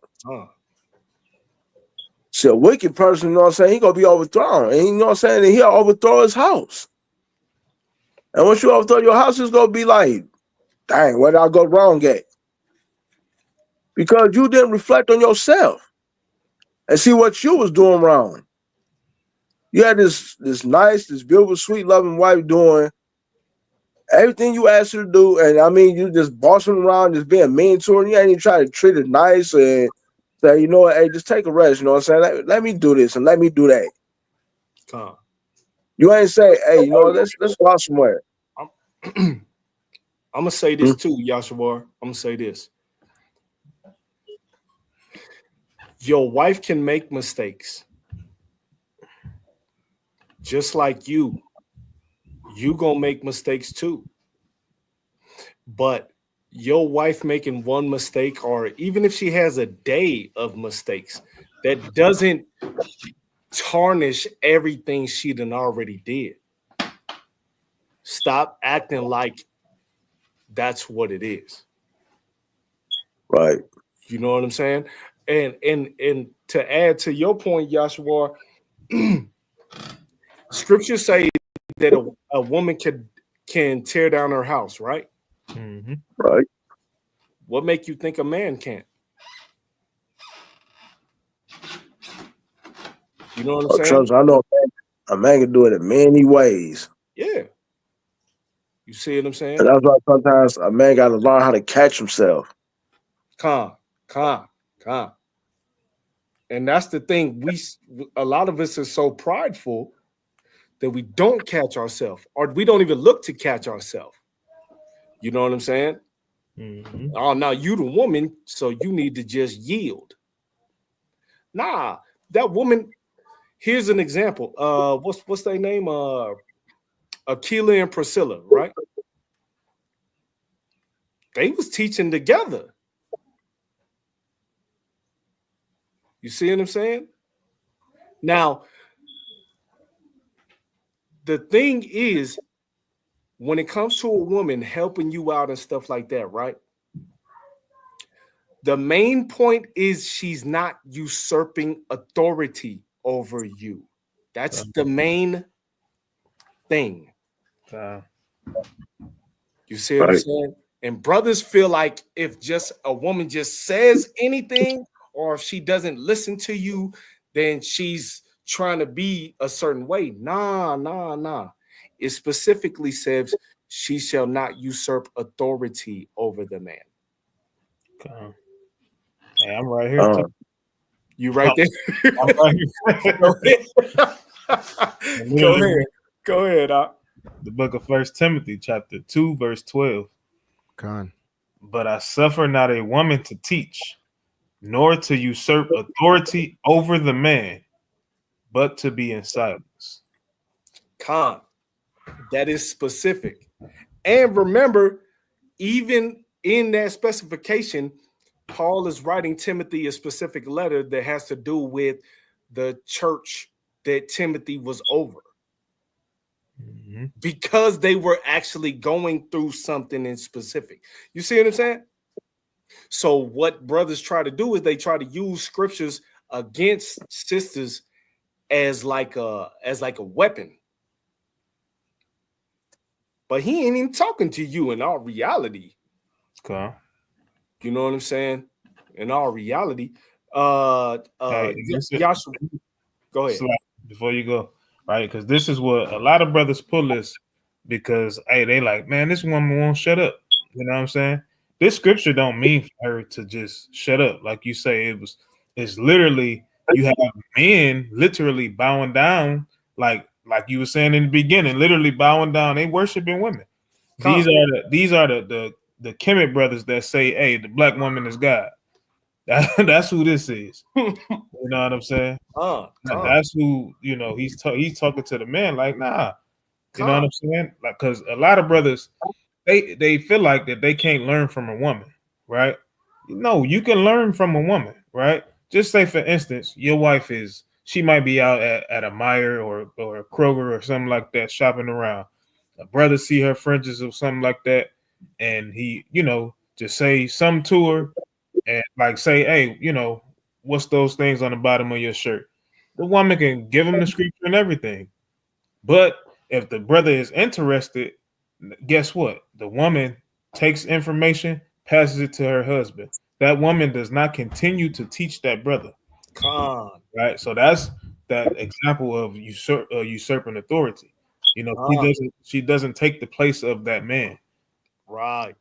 See, a wicked person, you know what I'm saying, he gonna be overthrown. And you know what I'm saying? And he'll overthrow his house. And once you overthrow your house, it's gonna be like, dang, where did I go wrong at? Because you didn't reflect on yourself and see what you was doing wrong. You had this nice, this beautiful, sweet, loving wife doing everything you asked her to do, and I mean, you just bossing around, just being mean to her. You ain't even try to treat her nice and say, you know what, hey, just take a rest. You know what I'm saying? Let me do this and let me do that. Con. You ain't say, hey, you know, let's go out somewhere. I'm, I'm gonna say this too, Yashawar. I'm gonna say this. Your wife can make mistakes, just like you. You gonna make mistakes too. But your wife making one mistake, or even if she has a day of mistakes, that doesn't tarnish everything she done already did. Stop acting like that's what it is. Right. You know what I'm saying? And to add to your point, Yashua, scripture say that a woman can tear down her house, right? Mm-hmm. Right. What make you think a man can't? You know what I'm saying? Trust, I know a man can do it in many ways. Yeah. You see what I'm saying? And that's why sometimes a man got to learn how to catch himself. Calm. And that's the thing. A lot of us are so prideful that we don't catch ourselves, or we don't even look to catch ourselves. You know what I'm saying? Mm-hmm. Oh, now you the woman, so you need to just yield. Nah, that woman. Here's an example. What's their name? Aquila and Priscilla, right? They was teaching together. You see what I'm saying? Now, the thing is, when it comes to a woman helping you out and stuff like that, right? The main point is she's not usurping authority over you. That's the main thing. You see what I'm saying? And brothers feel like if just a woman just says anything, or if she doesn't listen to you, then she's trying to be a certain way. Nah. It specifically says she shall not usurp authority over the man. Hey, I'm right here. You right there? I'm right here. Go ahead. The book of 1 Timothy, chapter 2, verse 12. But I suffer not a woman to teach, nor to usurp authority over the man, but to be in silence. That is specific. And remember, even in that specification, Paul is writing Timothy a specific letter that has to do with the church that Timothy was over. Mm-hmm. Because they were actually going through something in specific. You see what I'm saying? So what brothers try to do is they try to use scriptures against sisters as like a weapon. But he ain't even talking to you in all reality. Okay. You know what I'm saying? In all reality. Yashua, go ahead. Before you go, right? Because this is what a lot of brothers pull this because hey, they like, man, this woman won't shut up. You know what I'm saying? This scripture don't mean for her to just shut up. Like you say, it's literally you have men literally bowing down, like you were saying in the beginning, literally bowing down. They worshiping women. These are the Kemet brothers that say, hey, the black woman is God. That's who this is. You know what I'm saying? That's who, you know, he's talking to the man like, nah. You know what I'm saying? Like, because a lot of brothers, they feel like that they can't learn from a woman, right? No, you can learn from a woman, right? Just say, for instance, your wife she might be out at a Meijer or a Kroger or something like that, shopping around. A brother see her fringes or something like that, and he, you know, just say something to her and like say, hey, you know, what's those things on the bottom of your shirt? The woman can give him the scripture and everything. But if the brother is interested, guess what? The woman takes information, passes it to her husband. That woman does not continue to teach that brother. Right? So that's that example of usurping authority. You know, Ah, she doesn't take the place of that man. right.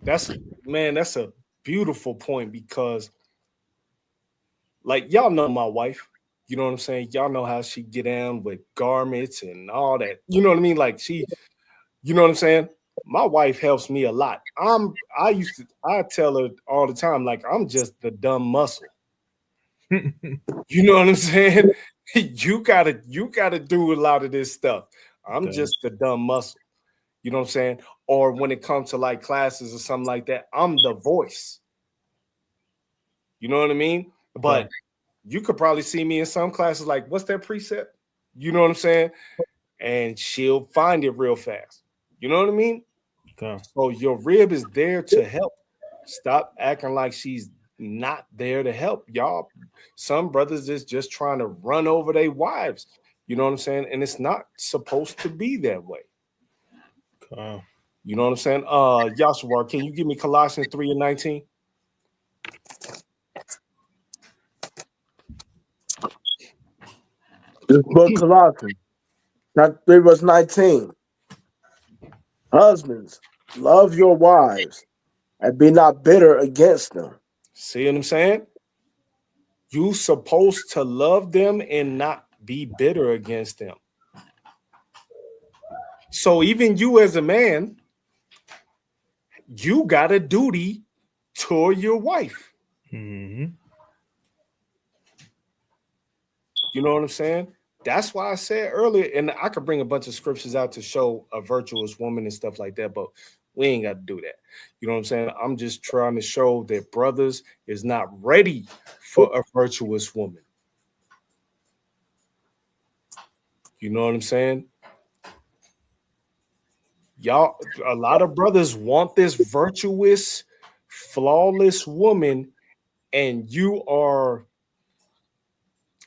That's that's a beautiful point because like y'all know my wife. You know what I'm saying? Y'all know how she get down with garments and all that. You know what I mean? Like you know what I'm saying? My wife helps me a lot. I tell her all the time, like I'm just the dumb muscle. You know what I'm saying? You gotta do a lot of this stuff. I'm Okay. just the dumb muscle. You know what I'm saying? Or when it comes to like classes or something like that, I'm the voice. You know what I mean? Okay. But you could probably see me in some classes like, what's that precept? You know what I'm saying? And she'll find it real fast. You know what I mean? Okay. So your rib is there to help. Stop acting like she's not there to help. Y'all, some brothers is just trying to run over their wives. You know what I'm saying? And it's not supposed to be that way. Okay. You know what I'm saying? Yashawar, can you give me Colossians 3 and 19? This book Colossians, chapter 3, verse 19. Husbands, love your wives and be not bitter against them. See what I'm saying? You supposed to love them and not be bitter against them. So even you as a man, you got a duty toward your wife. Mm-hmm. You know what I'm saying? That's why I said earlier, and I could bring a bunch of scriptures out to show a virtuous woman and stuff like that, but we ain't got to do that. You know what I'm saying? I'm just trying to show that brothers is not ready for a virtuous woman. You know what I'm saying? Y'all, a lot of brothers want this virtuous, flawless woman, and you are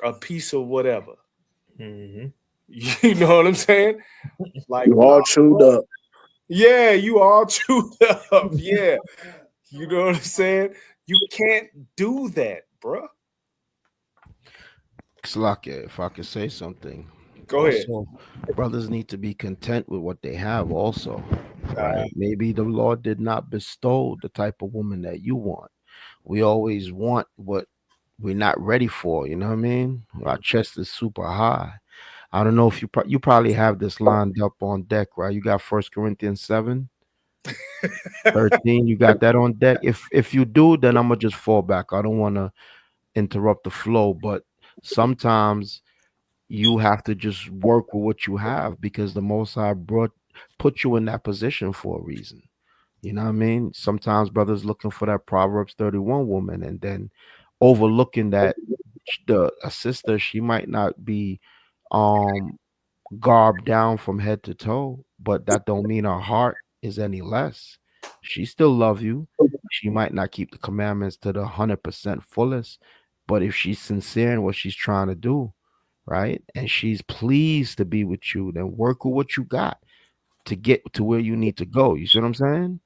a piece of whatever. Mm-hmm. You know what I'm saying? Like, You nah, all chewed bro. up. Yeah, you all chewed up. Yeah. You know what I'm saying? You can't do that, bro. Slakia, if I could say something. Go ahead. Also, brothers need to be content with what they have, also, Uh, right? Maybe the Lord did not bestow the type of woman that you want. We always want what we're not ready for, you know what I mean? Our chest is super high. I don't know if you probably have this lined up on deck, right? You got First Corinthians 7:13. You got that on deck. If you do, then I'm gonna just fall back. I don't want to interrupt the flow, but sometimes you have to just work with what you have because the Most High put you in that position for a reason. You know what I mean? Sometimes brothers looking for that Proverbs 31 woman and then overlooking that the a sister, she might not be um garbed down from head to toe, but that don't mean her heart is any less. She still love you. She might not keep the commandments to the 100% fullest, but if she's sincere in what she's trying to do, right, and she's pleased to be with you, then work with what you got to get to where you need to go. You see what I'm saying?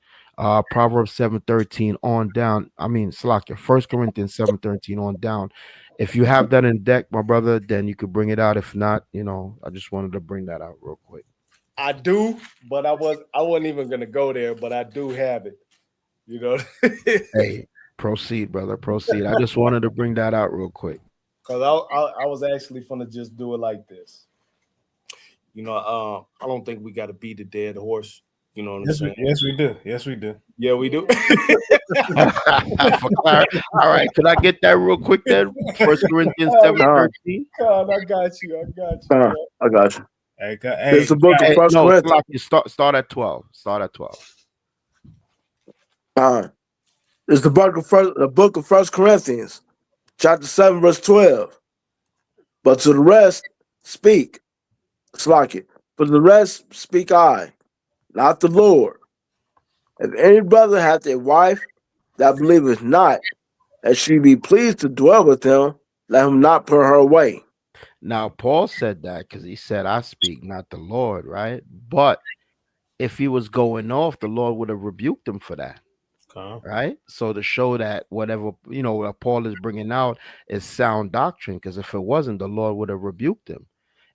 Proverbs 7:13 on down. I mean, Slakia, First Corinthians 7:13 on down. If you have that in deck, my brother, then you could bring it out. If not, I just wanted to bring that out real quick. I do, but I wasn't even gonna go there, but I do have it. You know, Hey, proceed, brother. Proceed. I just wanted to bring that out real quick. because I was actually gonna just do it like this. I don't think we got to beat a dead horse. You know what I'm saying? Yes, we do. Yes, we do. Yeah, we do. For clarity. All right, could I get that real quick then? First Corinthians seven God, thirteen. God, I got you. I got you, bro. I got you. Hey, This is the book of Hey, First no, Corinthians. Slakia, start at 12. Start at 12. It's the book of First Corinthians, chapter 7, verse 12. But to the rest speak. Slack it. For the rest speak I, not the Lord. If any brother hath a wife that believeth not, that she be pleased to dwell with him, let him not put her away. Now, Paul said that because he said, I speak, not the Lord, right? But if he was going off, the Lord would have rebuked him for that. Okay. right? So to show that whatever what Paul is bringing out is sound doctrine, because if it wasn't, the Lord would have rebuked him,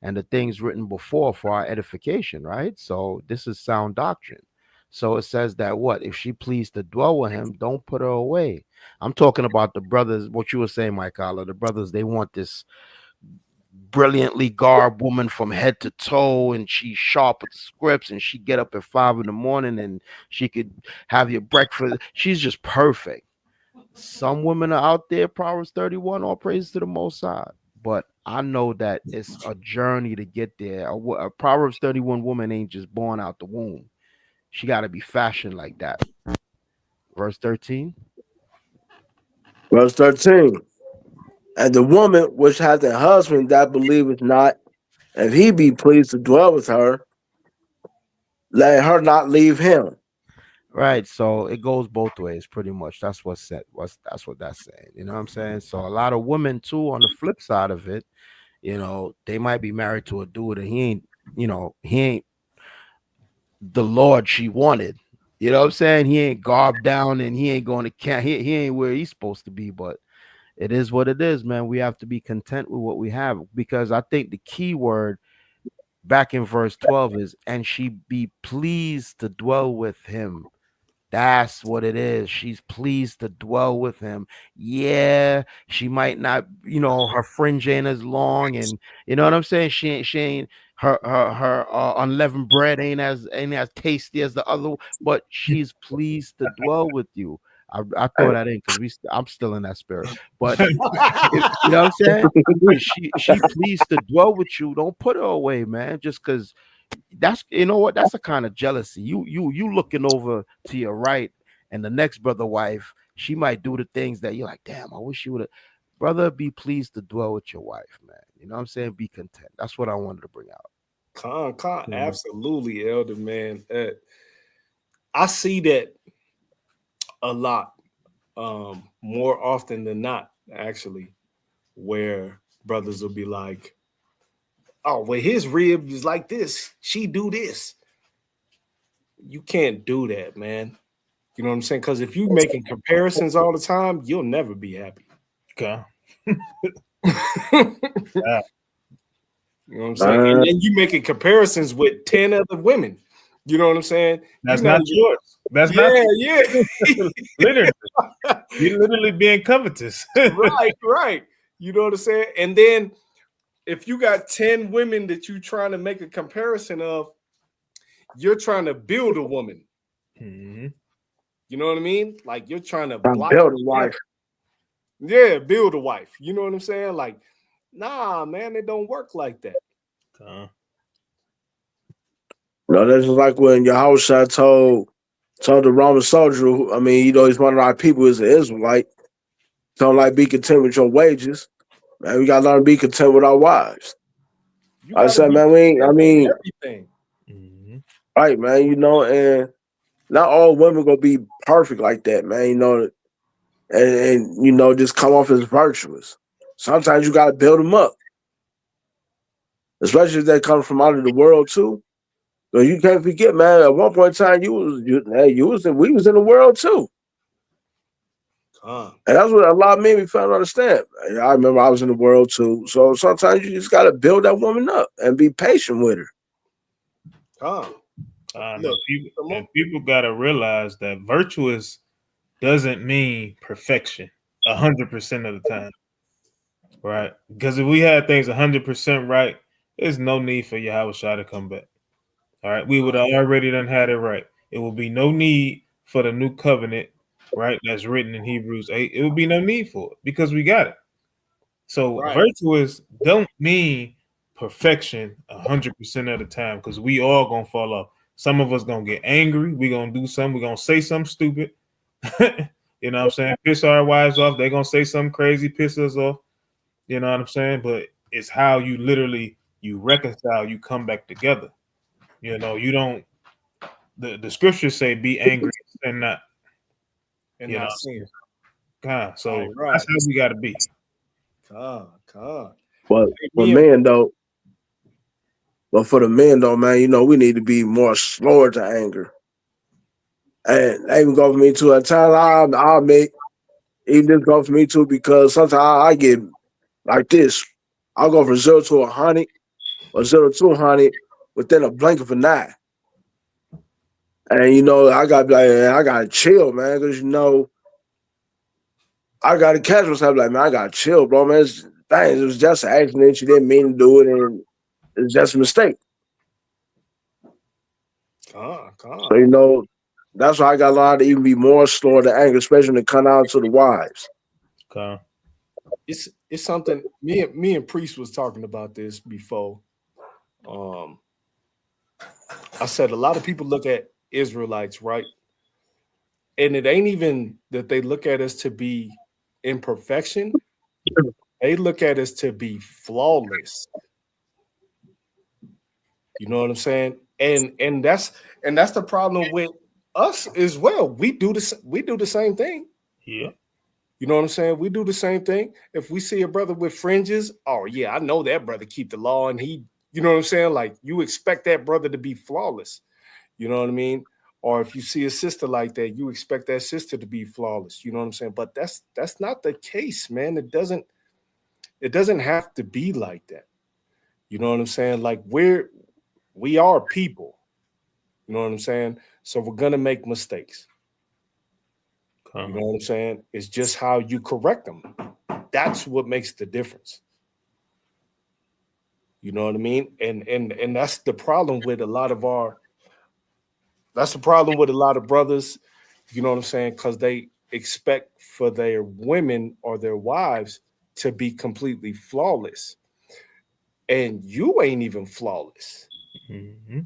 and the things written before for our edification, right? So this is sound doctrine. So it says that what if she pleased to dwell with him, don't put her away. I'm talking about the brothers. What you were saying, Mike Allah, the brothers, they want this brilliantly garbed woman from head to toe, and she's sharp with scripts, and she get up at 5 in the morning, and she could have your breakfast. She's just perfect. Some women are out there, Proverbs 31, all praise to the Most High. But I know that it's a journey to get there. A Proverbs 31 woman ain't just born out the womb. She got to be fashioned like that. Verse 13. Verse 13. And the woman which hath a husband that believeth not, if he be pleased to dwell with her, let her not leave him. Right. So it goes both ways, pretty much. That's what's said. That's what that's saying. You know what I'm saying? So a lot of women too, on the flip side of it, they might be married to a dude and he ain't the Lord she wanted. You know what I'm saying? He ain't garbed down and he ain't going to camp. He ain't where he's supposed to be, but it is what it is, man. We have to be content with what we have, because I think the key word back in verse 12 is, and she be pleased to dwell with him. That's what it is. She's pleased to dwell with him. Yeah, she might not, her fringe ain't as long, and you know what I'm saying. She ain't her unleavened bread ain't as tasty as the other, but she's pleased to dwell with you. I throw that in because I'm still in that spirit. But you know what I'm saying. If she pleased to dwell with you. Don't put her away, man. Just because that's what, that's a kind of jealousy. You looking over to your right, and the next brother wife, she might do the things that you're like, damn, I wish you would have. Brother, be pleased to dwell with your wife, man. You know what I'm saying? Be content. That's what I wanted to bring out. Absolutely, elder man. I see that a lot, more often than not, actually, where brothers will be like, oh, well, his rib is like this. She do this. You can't do that, man. You know what I'm saying? Because if you making comparisons all the time, you'll never be happy. Okay. Yeah. You know what I'm saying? And then you making comparisons with 10 other women. You know what I'm saying? That's not yours. That's not. Yeah. Literally. You're literally being covetous. Right. You know what I'm saying? And then if you got 10 women that you're trying to make a comparison of, you're trying to build a woman. Mm-hmm. You know what I mean? Like you're trying to build a wife. Yeah, build a wife. You know what I'm saying? Like, nah, man, it don't work like that. That's just like when Yahushua told the Roman soldier, he's one of our people, is an Israelite. Don't like be content with your wages. Man, we gotta learn to be content with our wives. I said, man, everything. Mm-hmm. Right, man, and not all women gonna be perfect like that, man, and just come off as virtuous. Sometimes you gotta build them up. Especially if they come from out of the world too. So you can't forget, man, at one point in time we was in the world too. And that's what a lot of men be trying to understand. I remember I was in the world too. So sometimes you just gotta build that woman up and be patient with her. People gotta realize that virtuous doesn't mean perfection 100% of the time, right? Because if we had things 100% right, there's no need for Yahushua to come back. All right, we would have already done had it right. It will be no need for the new covenant, right? That's written in Hebrews 8. It would be no need for it because we got it. So virtuous don't mean perfection 100% of the time, because we all gonna fall off. Some of us gonna get angry. We gonna do something. We gonna say something stupid. You know what I'm saying? Piss our wives off. They gonna say something crazy, piss us off. You know what I'm saying? But it's how you literally reconcile. You come back together. You know, you don't. The scriptures say, "Be angry and not." And not sin. God, so that's how we got to be. God. But for men though, man, we need to be more slower to anger. And they even go for me too. At times I'll make even this go for me too because sometimes I get like this. I'll go from 0 to 100 or 0 to 100 within a blink of an eye. And I gotta be like, man, I gotta chill, man, because I gotta catch myself like, man, I gotta chill, bro, man. It was just an accident. She didn't mean to do it, and it's just a mistake. So that's why I got a lot to even be more slower to anger, especially when it come out to the wives. Okay. It's something me and Priest was talking about this before. I said a lot of people look at Israelites, right? And it ain't even that they look at us to be imperfection. They look at us to be flawless. You know what I'm saying? And that's the problem with us as well. We do the same thing. Yeah. You know what I'm saying? We do the same thing. If we see a brother with fringes, oh yeah, I know that brother keep the law, and he, you know what I'm saying? Like you expect that brother to be flawless. You know what I mean? Or if you see a sister like that, you expect that sister to be flawless. You know what I'm saying? But that's not the case, man. It doesn't have to be like that. You know what I'm saying? Like we are people. You know what I'm saying? So we're gonna make mistakes. You know what I'm saying? It's just how you correct them. That's what makes the difference. You know what I mean? And that's the problem with a lot of brothers, you know what I'm saying? Because they expect for their women or their wives to be completely flawless. And you ain't even flawless. Mm-hmm.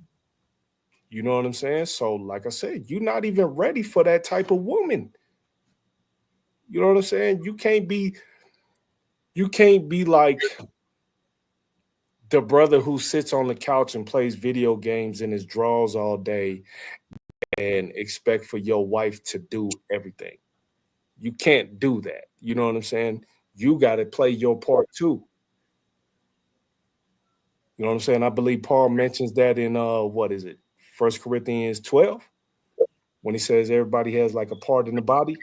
You know what I'm saying? So, like I said, you're not even ready for that type of woman. You know what I'm saying? You can't be like the brother who sits on the couch and plays video games in his drawers all day and expect for your wife to do everything. You can't do that. You know what I'm saying? You got to play your part too. You know what I'm saying? I believe Paul mentions that in what is it? 1 Corinthians 12, when he says everybody has like a part in the body.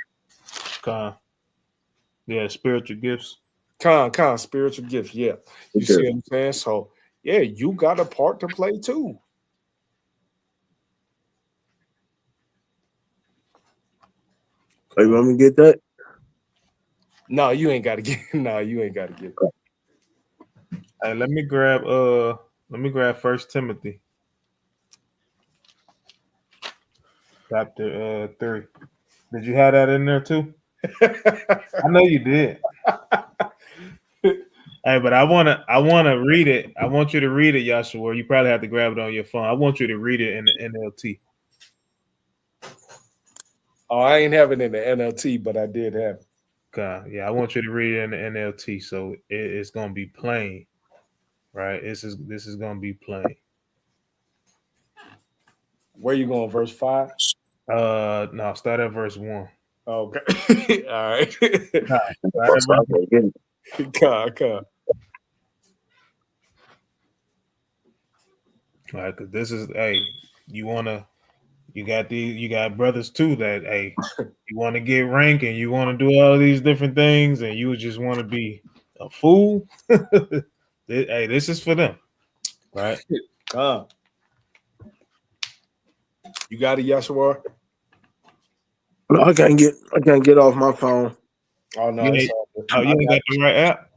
Yeah, spiritual gifts. Spiritual gifts. Yeah. You see what I'm saying? So yeah, you got a part to play too. You want me to get that? No, you ain't got to get. No, you ain't got to get. Hey, let me grab 1 Timothy chapter 3. Did you have that in there too? I know you did. Hey, but I wanna read it. I want you to read it, Yashua. You probably have to grab it on your phone. I want you to read it in the NLT. Oh, I ain't have it in the NLT, but I did have it. Okay. Yeah, I want you to read it in the NLT, so it's gonna be plain, right? This is gonna be plain. Where you going? Verse 5? No, start at verse 1. Okay. All right. Come. All right, because this is you got brothers too that you want to get rank and you want to do all these different things and you just want to be a fool. This is for them, right? You got it, Yashua? No, I can't get off my phone. Oh no, you ain't got the right app.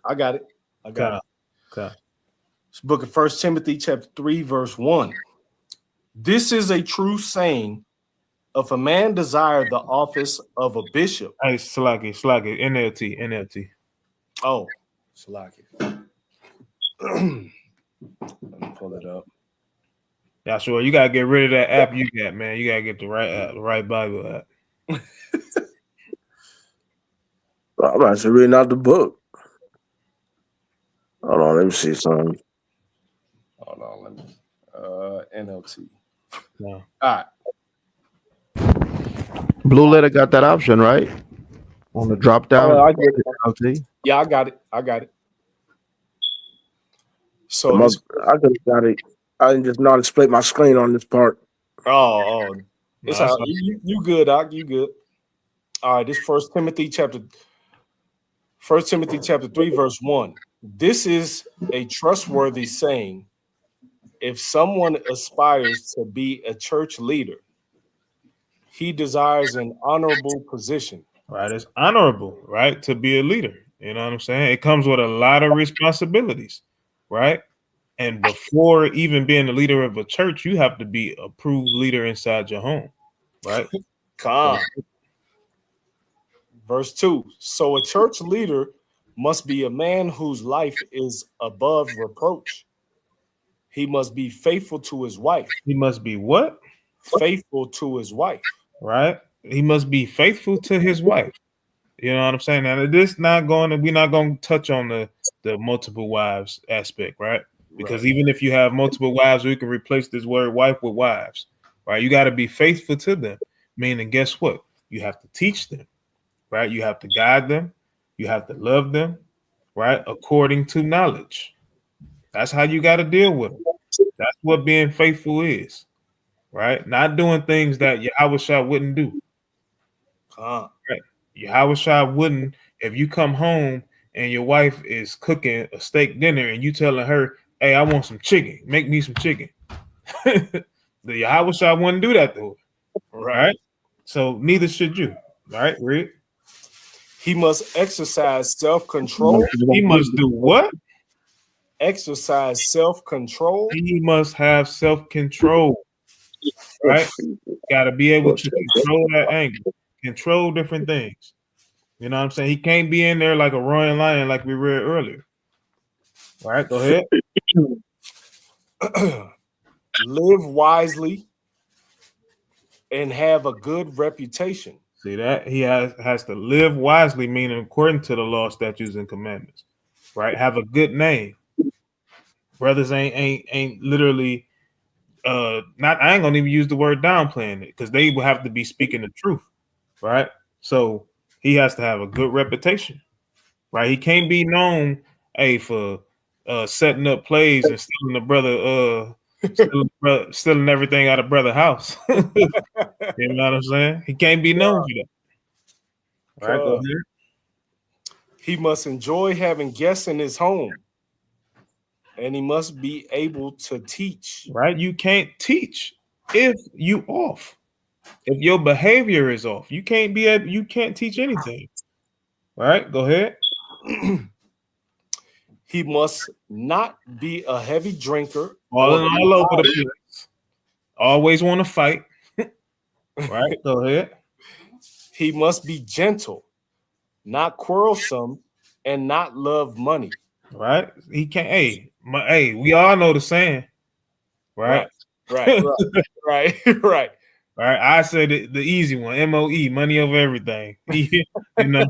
I got it. Okay. It's book of 1 Timothy chapter 3, verse 1. This is a true saying: if a man desire the office of a bishop. Hey, Sluggy, NLT. Oh, Sluggy. Let me pull it up. Yeah, sure. You gotta get rid of that app you got, man. You gotta get the right app, the right Bible app. I'm actually reading out the book. Hold on, let me see something. Hold on, let me NLT. No. All right. Blue Letter got that option, right? On the drop down. I get it. Yeah, I got it. So I could have got it. I didn't just not split my screen on this part. Oh, It's No, how you good, Doc. You good. All right, this First Timothy chapter 3, verse 1. This is a trustworthy saying. If someone aspires to be a church leader, he desires an honorable position. right? It's honorable, right, to be a leader. You know what I'm saying? It comes with a lot of responsibilities, right? And before even being the leader of a church, you have to be a approved leader inside your home, right? Come. Verse 2. So a church leader must be a man whose life is above reproach. He must be faithful to his wife. He must be what? Faithful to his wife. Right? He must be faithful to his wife. You know what I'm saying? Now we're not going to touch on the multiple wives aspect, right? Because even if you have multiple wives, we can replace this word wife with wives, right? You got to be faithful to them. Meaning, guess what? You have to teach them, right? You have to guide them. You have to love them, right? According to knowledge. That's how you got to deal with them. That's what being faithful is, right? Not doing things that Yahushua wouldn't do. Right? Yahushua wouldn't, if you come home and your wife is cooking a steak dinner and you telling her, hey, I want some chicken, make me some chicken. The Yahushua wouldn't do that to her. Right? So neither should you. Right, Rick? He must exercise self-control. He must do what? Exercise self-control. He must have self-control. Right? Got to be able to control that anger, control different things. You know what I'm saying? He can't be in there like a roaring lion like we read earlier. All right, go ahead. Live wisely and have a good reputation. See that? He has to live wisely, meaning according to the law, statutes, and commandments. Right? Have a good name. Brothers ain't literally not I ain't gonna even use the word downplaying it because they will have to be speaking the truth, right? So he has to have a good reputation, right? He can't be known, for setting up plays and stealing the brother, stealing everything out of brother house. You know what I'm saying? He can't be known for that. All right, go ahead. He must enjoy having guests in his home. And he must be able to teach. Right? You can't teach if you off. If your behavior is off, you can't teach anything. All right, go ahead. He must not be a heavy drinker. All over the place. Always want to fight. Right, go ahead. He must be gentle, not quarrelsome, and not love money. Right? He can't. We all know the saying. Right. Right. I said the easy one. MOE, money over everything. You know,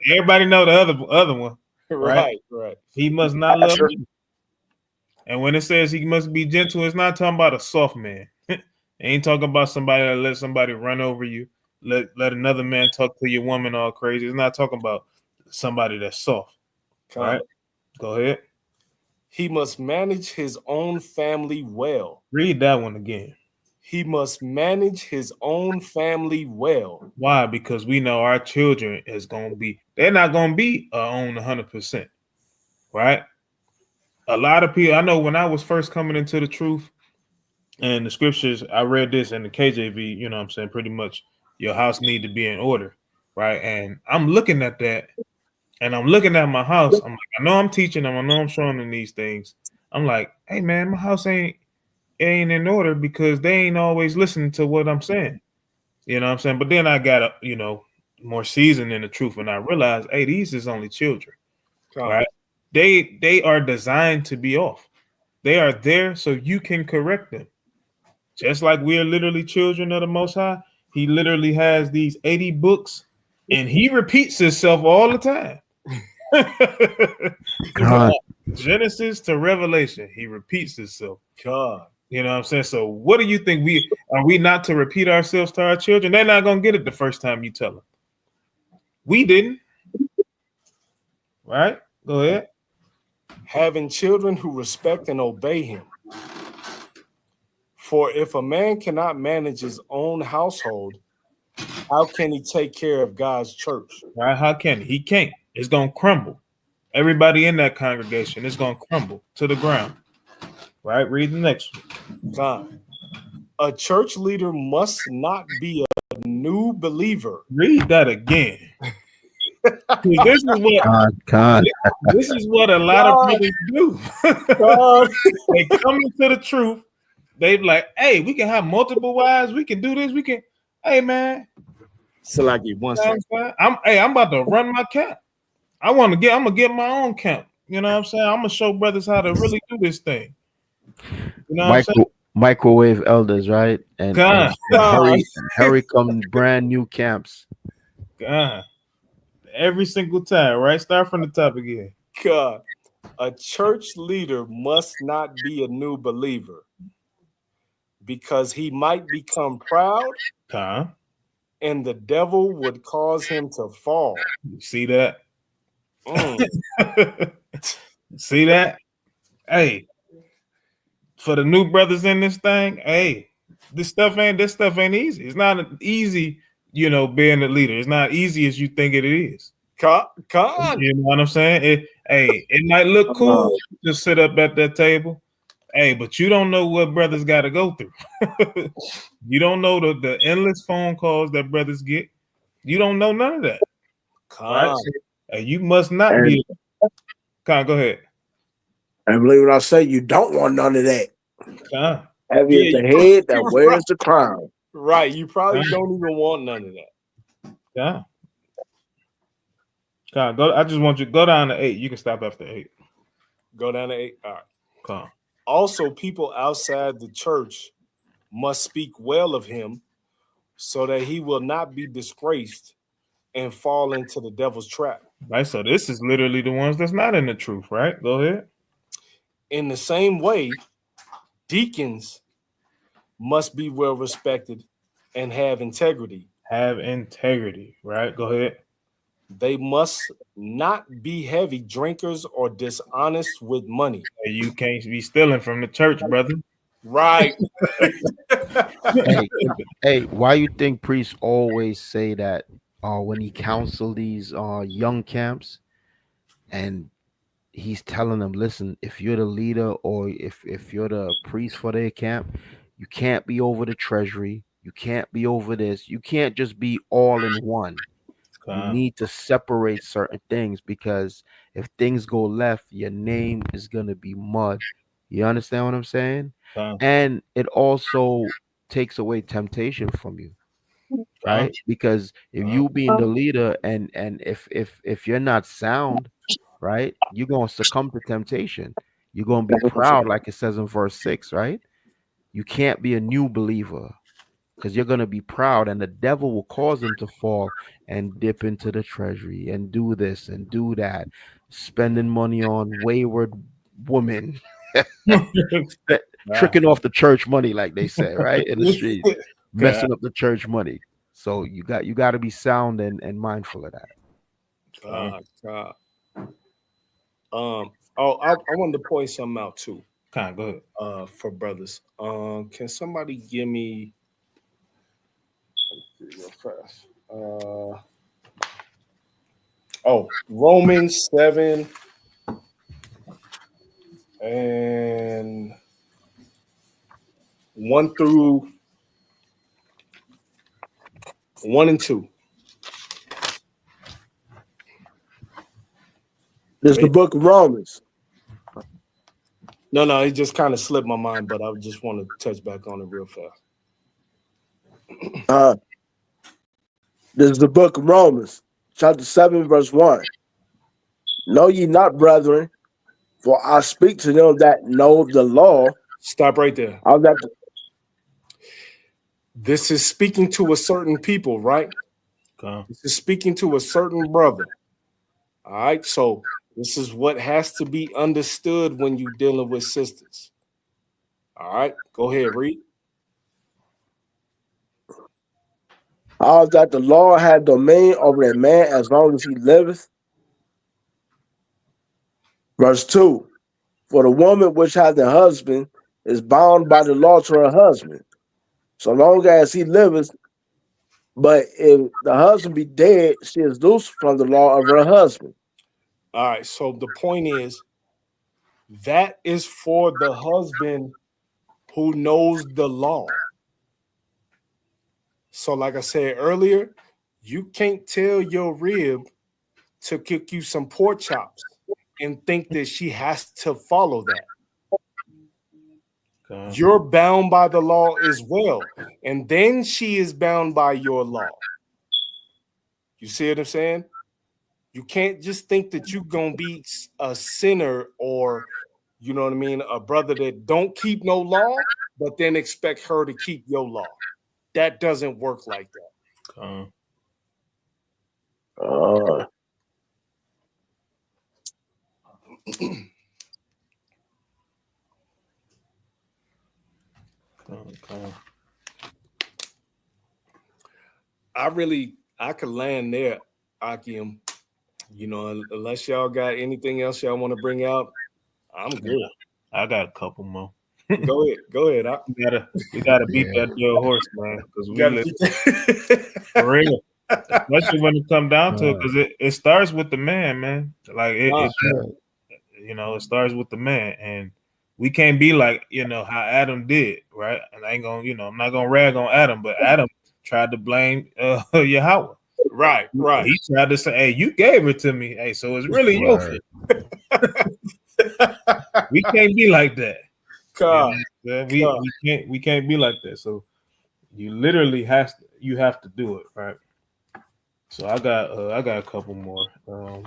everybody know the other one. Right. He must not love money. And when it says he must be gentle, it's not talking about a soft man. It ain't talking about somebody that let somebody run over you, let another man talk to your woman all crazy. It's not talking about somebody that's soft. Right. Go ahead. He must manage his own family well. Read that one again. He must manage his own family well. Why? Because we know our children they're not going to be owned 100%. Right? A lot of people, I know when I was first coming into the truth and the scriptures, I read this in the KJV, you know what I'm saying? Pretty much your house need to be in order. Right? And I'm looking at that. And I'm looking at my house. I'm like, I know I'm teaching them. I know I'm showing them these things. I'm like, hey man, my house ain't in order because they ain't always listening to what I'm saying. You know what I'm saying? But then I got more seasoned in the truth, and I realized, hey, these is only children, right? They are designed to be off. They are there so you can correct them. Just like we are literally children of the Most High. He literally has these 80 books, and he repeats himself all the time. Genesis to Revelation, he repeats himself. God, you know what I'm saying? So what do you think are we not to repeat ourselves to our children? They're not gonna get it the first time you tell them. We didn't. Right? Go ahead. Having children who respect and obey him. For if a man cannot manage his own household, how can he take care of God's church? Right? How can he? He can't. It's gonna crumble. Everybody in that congregation is gonna crumble to the ground. Right? Read the next one. God. A church leader must not be a new believer. Read that again. This is what God. this is what a lot of brothers do. They come into the truth. They be like, hey, we can have multiple wives. We can do this. We can. Hey, man. Salaki, one second. I'm about to run my camp. I'm gonna get my own camp. You know what I'm saying? I'm gonna show brothers how to really do this thing. You know what I'm saying? Microwave elders, right? And hurry come brand new camps. God. Every single time, right? Start from the top again. God. A church leader must not be a new believer because he might become proud and the devil would cause him to fall. You see that? See that? Hey, for the new brothers in this thing, hey, this stuff ain't easy. It's not easy, being a leader. It's not easy as you think it is. Come. You know what I'm saying? It might look cool to sit up at that table. Hey, but you don't know what brothers got to go through. You don't know the endless phone calls that brothers get. You don't know none of that. Right? You must not be. Go ahead. And believe what I say, you don't want none of that. Heavy is the head that wears the crown. Right. You probably don't even want none of that. Yeah. Go. I just want you to go down to 8. You can stop after 8. Go down to 8. All right. Come. Also, people outside the church must speak well of him so that he will not be disgraced and fall into the devil's trap. Right. So this is literally the ones that's not in the truth, right? Go ahead. In the same way, deacons must be well respected and have integrity. Have integrity, right? Go ahead. They must not be heavy drinkers or dishonest with money. You can't be stealing from the church, brother. Right. Hey, why you think priests always say that when he counsel these young camps, and he's telling them, listen, if you're the leader or if you're the priest for their camp, you can't be over the treasury. You can't be over this. You can't just be all in one. You need to separate certain things, because if things go left, your name is going to be mud. You understand what I'm saying? And it also takes away temptation from you, right? Because if you being the leader and if you're not sound, right, you're going to succumb to temptation. You're going to be proud, like it says in verse 6, right? You can't be a new believer because you're going to be proud, and the devil will cause them to fall and dip into the treasury and do this and do that, spending money on wayward women, tricking off the church money, like they say, right, in the street, messing up the church money. So you got to be sound and mindful of that. I wanted to point something out too. Go ahead. For brothers, can somebody give me real fast? Romans 7 and 1 through 1 and 2. This is the book of Romans. No, it just kind of slipped my mind, but I just want to touch back on it real fast. This is the book of Romans, chapter 7, verse 1. Know ye not, brethren, for I speak to them that know the law. Stop right there. This is speaking to a certain people, right? This is speaking to a certain brother. All right, so this is what has to be understood when you're dealing with sisters. All right, go ahead, read. That the law had dominion over a man as long as he liveth. Verse 2. For the woman which hath a husband is bound by the law to her husband, so long as he liveth. But if the husband be dead, she is loose from the law of her husband. All right. So the point is that is for the husband who knows the law. So, like I said earlier, you can't tell your rib to cook you some pork chops and think that she has to follow that. You're bound by the law as well. And then she is bound by your law. You see what I'm saying? You can't just think that you're going to be a sinner or, you know what I mean, a brother that don't keep no law, but then expect her to keep your law. That doesn't work like that. I could land there, Akim. You know, unless y'all got anything else y'all want to bring out, I'm good. I got a couple more. Go ahead. We gotta beat that dead horse, man, because we live for real. Especially when it come down to it, because it starts with the man. Like it you know, it starts with the man, and we can't be like, you know, how Adam did, right? And I ain't gonna, you know, I'm not gonna rag on Adam, but Adam tried to blame Yahweh. Right. He tried to say, "Hey, you gave it to me. Hey, so it's really your fault." We can't be like that. We can't be like that. So you literally have to do it, right? So I got a couple more.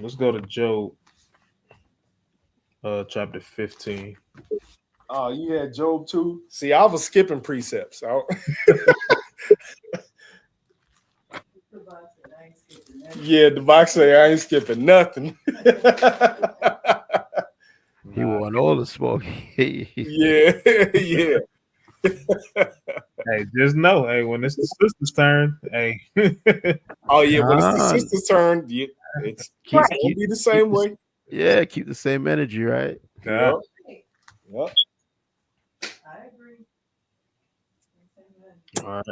Let's go to Job, chapter 15. Oh, you had Job too? See, I was skipping precepts. Yeah, the box say I ain't skipping nothing. He want all the smoke. Yeah. Hey, just know, hey, when it's the sister's turn, hey. Oh yeah, when it's the sister's turn, it's gonna be the same way. Yeah, keep the same energy, right? Yep. I agree. All right.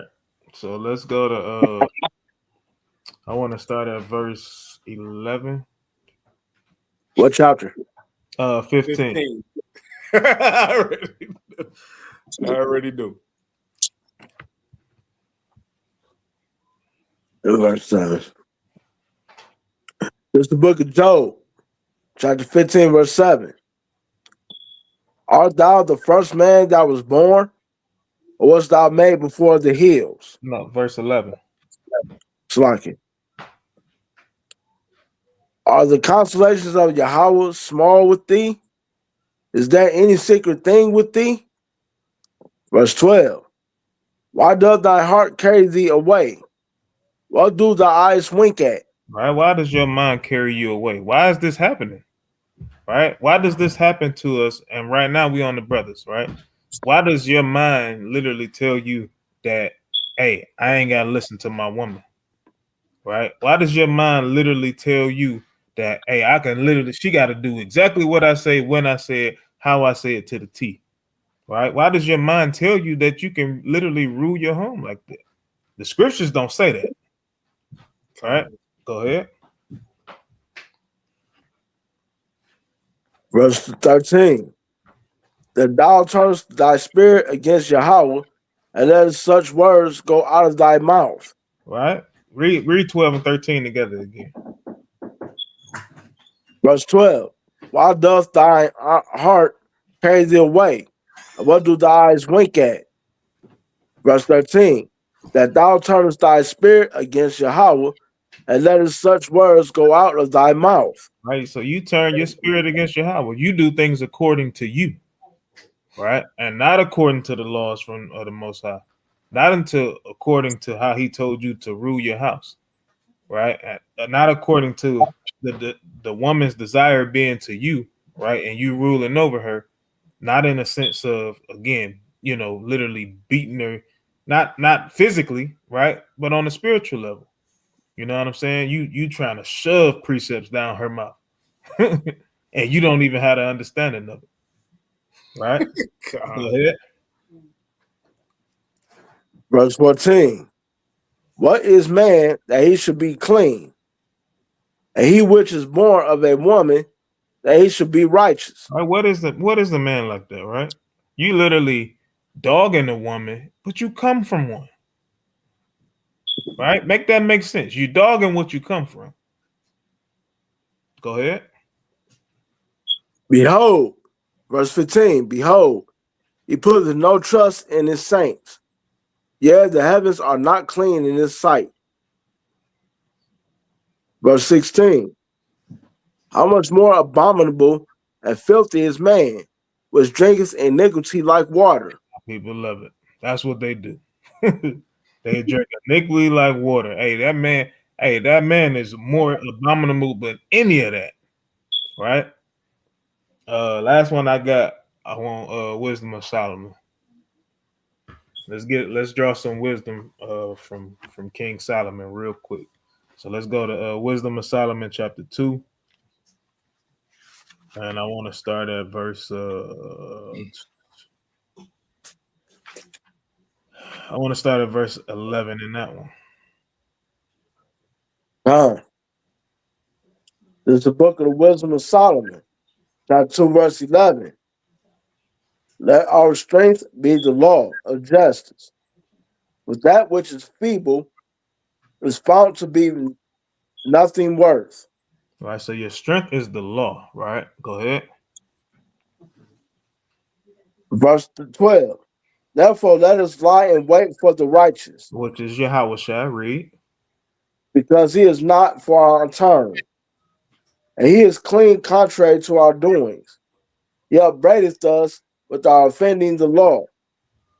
So let's go to I want to start at verse 11. What chapter? 15. I already do. Verse 7. This is the book of Job, chapter 15, verse 7. Art thou the first man that was born, or wast thou made before the hills? No, verse 11. Slunky. Are the consolations of Yahweh small with thee? Is there any secret thing with thee? Verse 12. Why doth thy heart carry thee away? What do thy eyes wink at? Right? Why does your mind carry you away? Why is this happening? Right? Why does this happen to us? And right now we on the brothers, right? Why does your mind literally tell you that, hey, I ain't gotta listen to my woman? Right? Why does your mind literally tell you that, hey, I can literally, she got to do exactly what I say, when I say it, how I say it to the T? Right? Why does your mind tell you that you can literally rule your home like that? The scriptures don't say that. All right, go ahead. Verse 13. That thou turnest thy spirit against Yahweh, and let such words go out of thy mouth. Right? Read 12 and 13 together again. Verse 12. Why doth thy heart carry thee away? And what do thy eyes wink at? Verse 13. That thou turnest thy spirit against Yahweh, and let such words go out of thy mouth. Right. So you turn your spirit against Yahweh. You do things according to you, right? And not according to the laws from the Most High. Not according to how he told you to rule your house, right? And not according to the woman's desire being to you, right? And you ruling over her, not in a sense of, again, you know, literally beating her, not physically, right? But on a spiritual level. You know what I'm saying? You trying to shove precepts down her mouth. And you don't even have the understanding of it. Right? God. Go ahead. Verse 14. What is man that he should be clean? And he which is born of a woman that he should be righteous. Right? What is the man like that, right? You literally dogging a woman, but you come from one. Right? Make that make sense. You dogging what you come from. Go ahead. Behold, verse 15. Behold, he putteth no trust in his saints. Yea, the heavens are not clean in his sight. Verse 16. How much more abominable and filthy is man, which drinketh iniquity like water. People love it. That's what they do. They drink iniquity like water. That man is more abominable than any of that. Right? Last one I want wisdom of Solomon. Let's draw some wisdom from King Solomon real quick. So let's go to Wisdom of Solomon chapter 2. And I want to start at verse I want to start at verse 11 in that one. This is the book of the wisdom of Solomon, chapter 2, verse 11. Let our strength be the law of justice. With that which is feeble is found to be nothing worth. Right, so your strength is the law, right? Go ahead. Verse 12. Therefore, let us lie in wait for the righteous, Which is Yahweh shall read. because he is not for our turn, and he is clean contrary to our doings. He upbraideth us with our offending the law,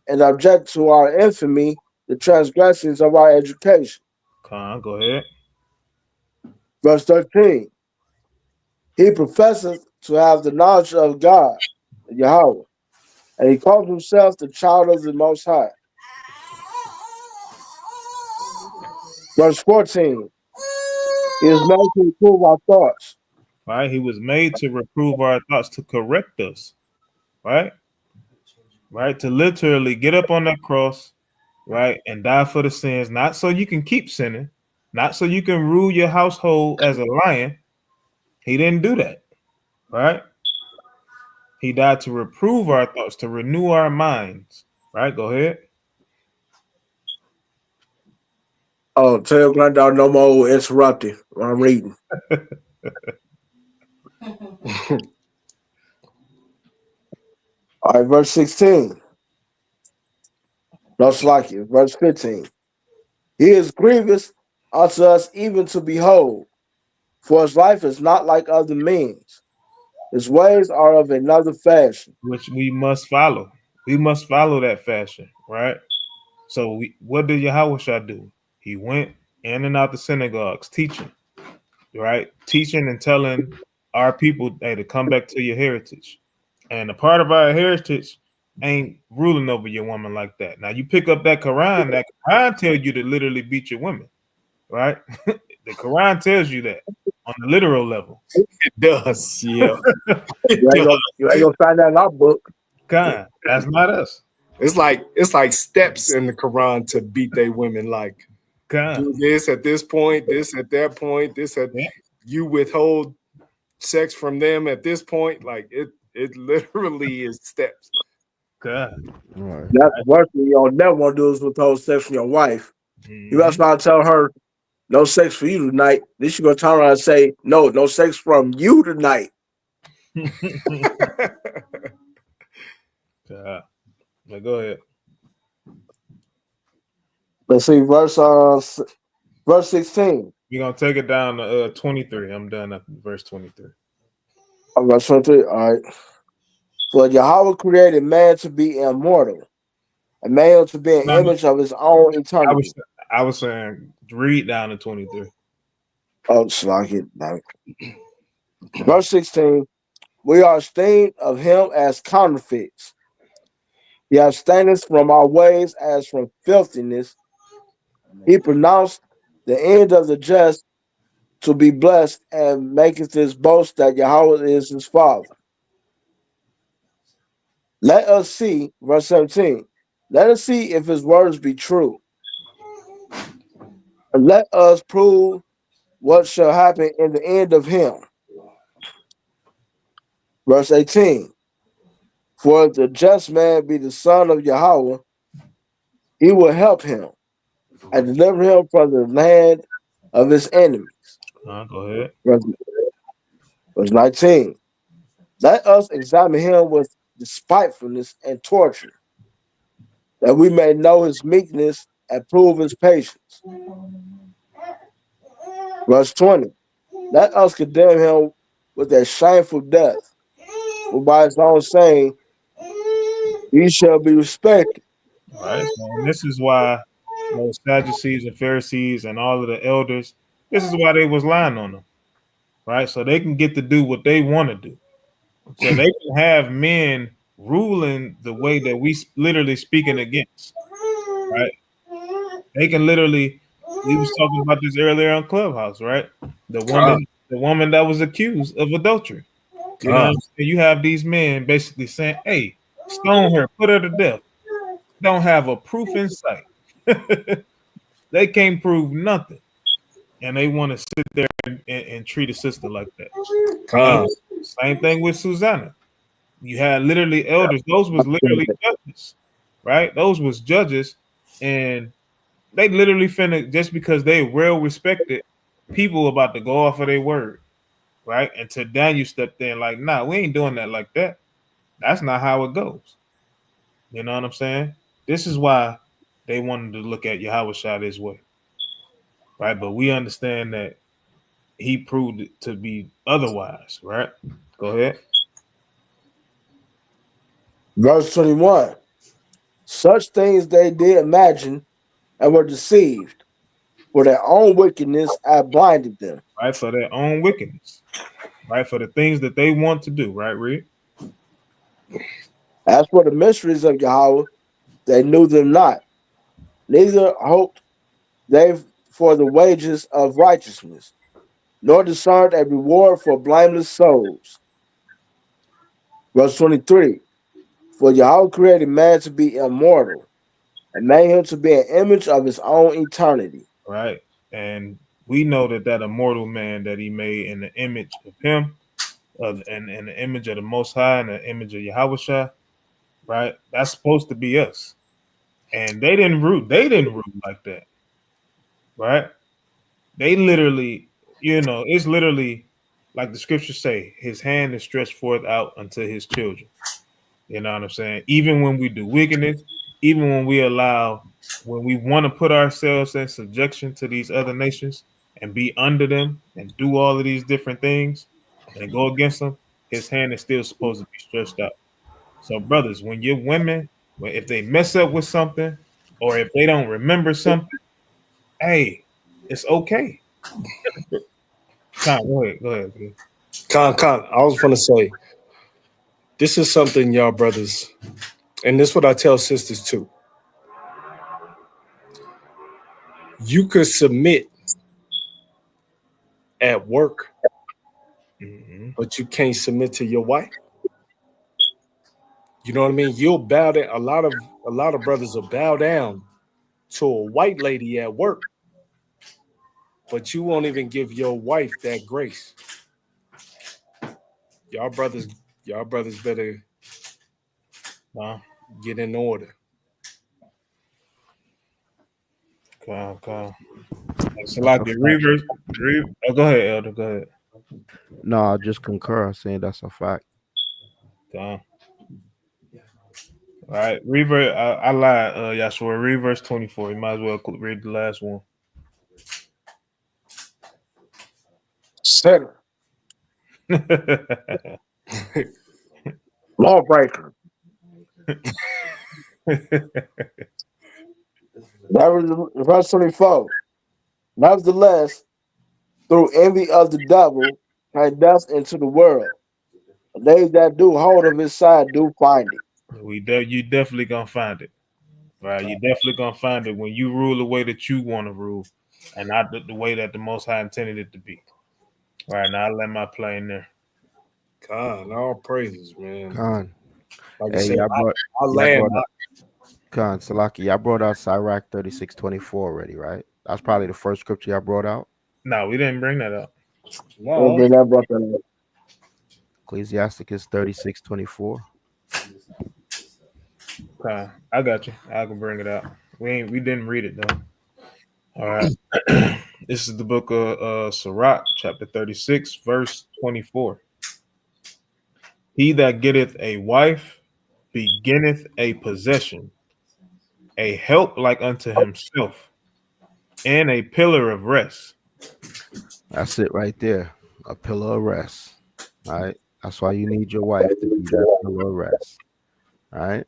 and object to our infamy the transgressions of our education. Go ahead. Verse 13. He professeth to have the knowledge of God, Yahweh, and he calls himself the child of the Most High. Verse 14. He is made to improve our thoughts. Right? He was made to reprove our thoughts, to correct us. Right? Right? To literally get up on that cross, right, and die for the sins, not so you can keep sinning, not so you can rule your household as a lion. He didn't do that. Right? He died to reprove our thoughts, to renew our minds. Right? Go ahead. Oh, tell your granddaughter no more interrupting when I'm reading. All right, verse 16. Just like it. Verse 15. He is grievous unto us even to behold, for his life is not like other men's. His ways are of another fashion. Which we must follow. We must follow that fashion, right? So what did Yahweh do? He went in and out the synagogues teaching, right? Teaching and telling our people, hey, to come back to your heritage. And a part of our heritage ain't ruling over your woman like that. Now you pick up that Quran tells you to literally beat your women, right? The Quran tells you that on the literal level. It does, yeah. You ain't gonna find that in our book. God, that's not us. It's like steps in the Quran to beat they women. Like, God. do this at this point, this at that point, you withhold sex from them at this point. Like it literally is steps. God. Right. That's the worst thing you don't never want to do is withhold sex from your wife. You gotta start tell her no sex for you tonight. Then she gonna turn around and say, no sex from you tonight. God. Now go ahead. Let's see, verse 16. We're gonna take it down to 23. I'm done at verse 23. Verse 23. All right. For Yahweh created man to be immortal, and male to be an image of his own eternity. I was saying read down to 23. Oh, slack it. Verse 16. We are esteemed of him as counterfeits. He abstaineth from our ways as from filthiness. He pronounced the end of the just to be blessed, and maketh his boast that Yahweh is his father. Let us see, verse 17. Let us see if his words be true. And let us prove what shall happen in the end of him. Verse 18. For if the just man be the son of Yahweh, he will help him and deliver him from the land of his enemies. Go ahead. Verse 19. Let us examine him with despitefulness and torture, that we may know his meekness and prove his patience. Verse 20. Let us condemn him with a shameful death, for by his own saying, he shall be respected. Right. So, and this is why those Sadducees and Pharisees and all of the elders, this is why they was lying on them. Right. So they can get to do what they want to do. So they can have men ruling the way that we literally speaking against. Right. They can literally. We was talking about this earlier on Clubhouse, right? The woman that was accused of adultery. You know what I'm saying? You have these men basically saying, "Hey, stone her, put her to death." Don't have a proof in sight. They can't prove nothing, and they want to sit there and treat a sister like that. Same thing with Susanna. You had literally elders; those was literally judges, right? Those was judges, and they literally finna just because they well respected people about to go off of their word, right? And to Daniel stepped in like, "Nah, we ain't doing that like that. That's not how it goes." You know what I'm saying? This is why they wanted to look at Yahweh Shah this way, right? But we understand that he proved it to be otherwise, right? Go ahead. Verse 21. Such things they did imagine and were deceived, for their own wickedness had blinded them. Right, for their own wickedness, right? For the things that they want to do, right, Reed? As for the mysteries of Yahweh, they knew them not, neither hoped they for the wages of righteousness, nor discerned a reward for blameless souls. Verse 23. For Yahweh created man to be immortal, and made him to be an image of his own eternity. Right, and we know that that immortal man that he made in the image of him, and in the image of the Most High, and the image of Yahweh Shah, right? That's supposed to be us, and they didn't root. They didn't root like that, right? They literally, it's literally like the scriptures say, his hand is stretched forth out unto his children. You know what I'm saying? Even when we do wickedness, even when when we want to put ourselves in subjection to these other nations and be under them and do all of these different things and go against them, his hand is still supposed to be stretched out. So, brothers, when your women, if they mess up with something or if they don't remember something, hey, it's okay. Go ahead. Bro. I was gonna say, this is something y'all brothers, and this is what I tell sisters too. You could submit at work, but you can't submit to your wife. You know what I mean? You'll bow down. A lot of brothers will bow down to a white lady at work, but you won't even give your wife that grace. Y'all brothers, better get in order. Come. It's like the reverse. Go ahead, Elder. Go ahead. No, I just concur. Saying that's a fact. All right, reverse. I lied, Yashua. Reverse 24. You might as well read the last one. Sinner, lawbreaker. Verse 24. Nevertheless, through envy of the devil, came death into the world. And they that do hold of his side do find it. You definitely gonna find it, right? You definitely gonna find it when you rule the way that you want to rule, and not the way that the Most High intended it to be. All right, now I let my play in there. God, all praises, man. Con. Like I Hey, said, y'all brought, I y'all land. brought Khan Salaki, y'all brought out Sirach 36:24 already, right? That's probably the first scripture y'all brought out. No, we didn't bring that up. No, Okay, that brought that up. Ecclesiasticus 36:24. Okay, I got you. I can bring it out. We didn't read it though. All right. This is the book of Sirach, chapter 36, verse 24. He that getteth a wife beginneth a possession, a help like unto himself, and a pillar of rest. That's it right there. A pillar of rest. All right. That's why you need your wife to be that pillar of rest. All right.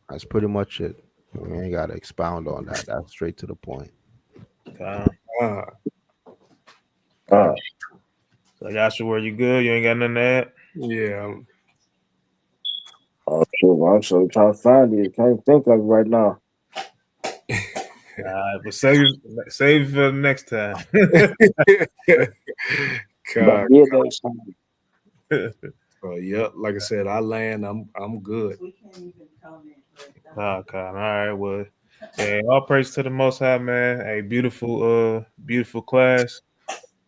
That's pretty much it. We ain't got to expound on that. That's straight to the point. So Joshua, you good? You ain't got nothing to add? yeah. Oh, sure. I'm so trying to find it. Can't think of it right now. But save for the next time. God, Yeah, that's fine. yeah, like I said, I land. I'm good. Okay, all right. Well, yeah, all praise to the Most High, man. A beautiful, beautiful class.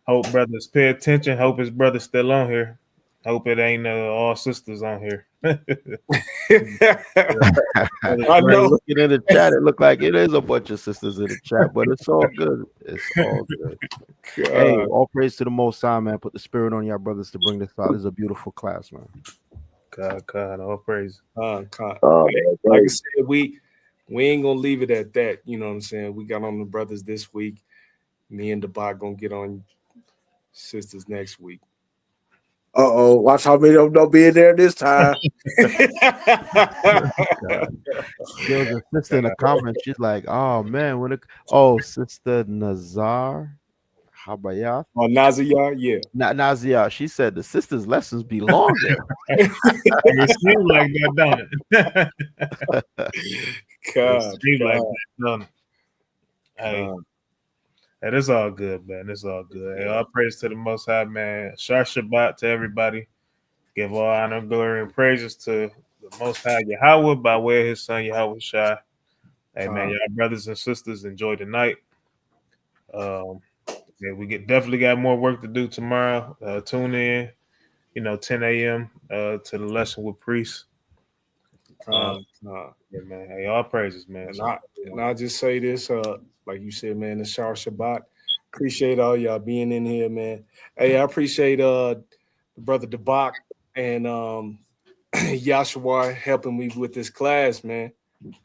Hope brothers pay attention. Hope his brother's still on here. Hope it ain't all sisters on here. I Right, know. looking in the chat, it looked like it is a bunch of sisters in the chat, but it's all good. It's all good. Hey, all praise to the Most High, man. Put the spirit on y'all brothers to bring this out. This is a beautiful class, man. God, all praise. Like I said, we ain't gonna leave it at that. You know what I'm saying? We got on the brothers this week. Me and the bot gonna get on sisters next week. Watch how many of them don't be in there this time. There was a sister in the comments. She's like, "Oh man, Sister Nazar, Habayat, Nazia, yeah, Nazia." She said the sisters' lessons be longer. It seems like that, don't it? God, it seems like that, don't it? Hey. Hey, it's all good, man. It's all good. Hey, all praise to the Most High, man. Shar Shabbat to everybody. Give all honor, glory, and praises to the Most High Yahweh by way of his son Yahweh Shai. Hey, man, y'all brothers and sisters, enjoy the night. We definitely got more work to do tomorrow. Tune in, 10 a.m. To the lesson with priests. Yeah, man. Hey, all praises, man. And I'll just say this, like you said, man, the Shar Shabbat. Appreciate all y'all being in here, man. Hey, I appreciate the brother Debak and Yashua helping me with this class, man. You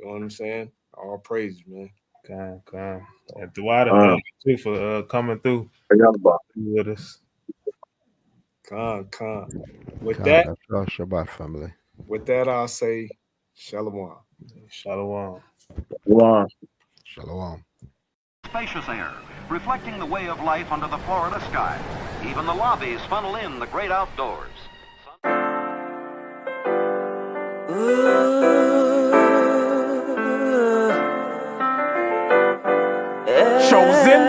know what I'm saying? All praises, man. And Dwight, too, for coming through with us. With that, Shabbat family. With that, I'll say shalom. Shalom. Shalom. Spacious air, reflecting the way of life under the Florida sky. Even the lobbies funnel in the great outdoors. Chosen.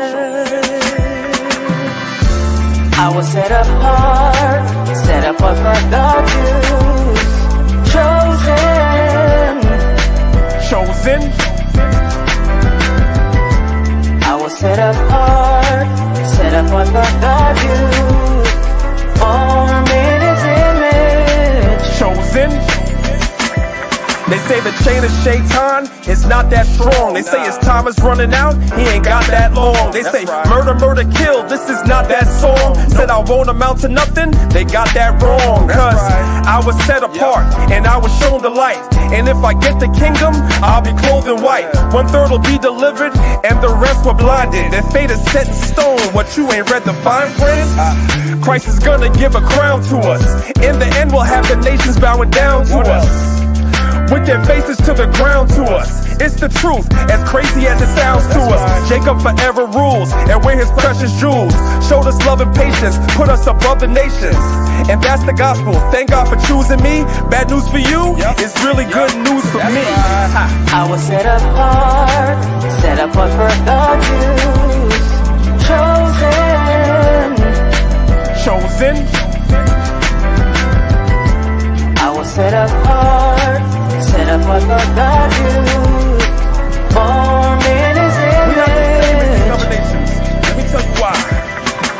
I was set apart for God's use. Chosen. I was set apart for God's use. Formed in His image. Chosen. They say the chain of Shaitan is not that strong. They say his time is running out, he ain't got that long. They say murder, murder, kill, this is not that song. Said I won't amount to nothing, they got that wrong. Cause I was set apart and I was shown the light. And if I get the kingdom, I'll be clothed in white. 1/3 will be delivered and the rest were blinded. Their fate is set in stone, what you ain't read the fine print? Christ is gonna give a crown to us. In the end we'll have the nations bowing down to us, with their faces to the ground to us. It's the truth, as crazy as it sounds to us. Jacob forever rules, and we're his precious jewels. Showed us love and patience, put us above the nations. And that's the gospel, thank God for choosing me. Bad news for you, is really good news for me. I was set apart for God's use. Chosen. I was set set apart, set apart for God. You formed in His image. We have the same combinations. Let me tell you why.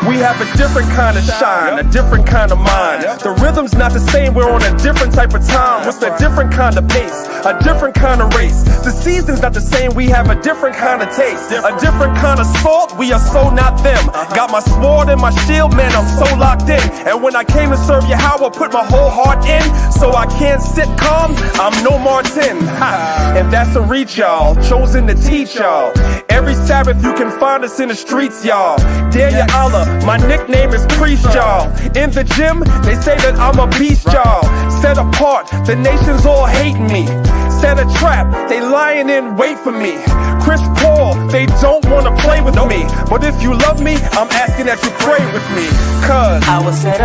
We have a different kind of shine, a different kind of mind. The rhythm's not the same, we're on a different type of time. With a different kind of pace, a different kind of race. The season's not the same, we have a different kind of taste. A different kind of salt, we are so not them. Got my sword and my shield, man, I'm so locked in. And when I came to serve you, how I put my whole heart in. So I can't sit calm, I'm no Martin. Ha. And that's a reach, y'all, chosen to teach y'all. Every Sabbath you can find us in the streets, y'all. Dare ya Allah, my nickname is Priest, y'all. In the gym, they say that I'm a beast, y'all. Set apart, the nations all hating me. Set a trap, they lying in wait for me. Chris Paul, they don't wanna play with me. But if you love me, I'm asking that you pray with me. Cause I was set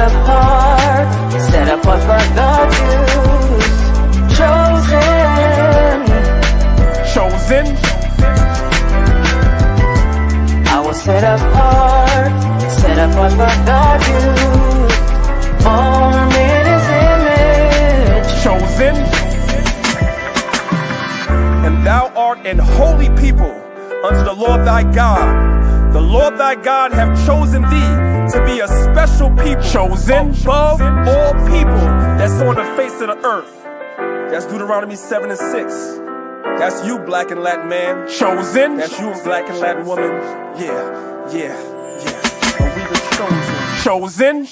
apart for God. You chosen. I was set apart for God. You formed in His image. Chosen. And thou art an holy people unto the Lord thy God. The Lord thy God have chosen thee to be a special people, chosen above all people that's on the face of the earth. That's Deuteronomy 7 and 6. That's you, black and Latin man. Chosen. That's you, black and Latin woman. Yeah. And we the chosen. Chosen.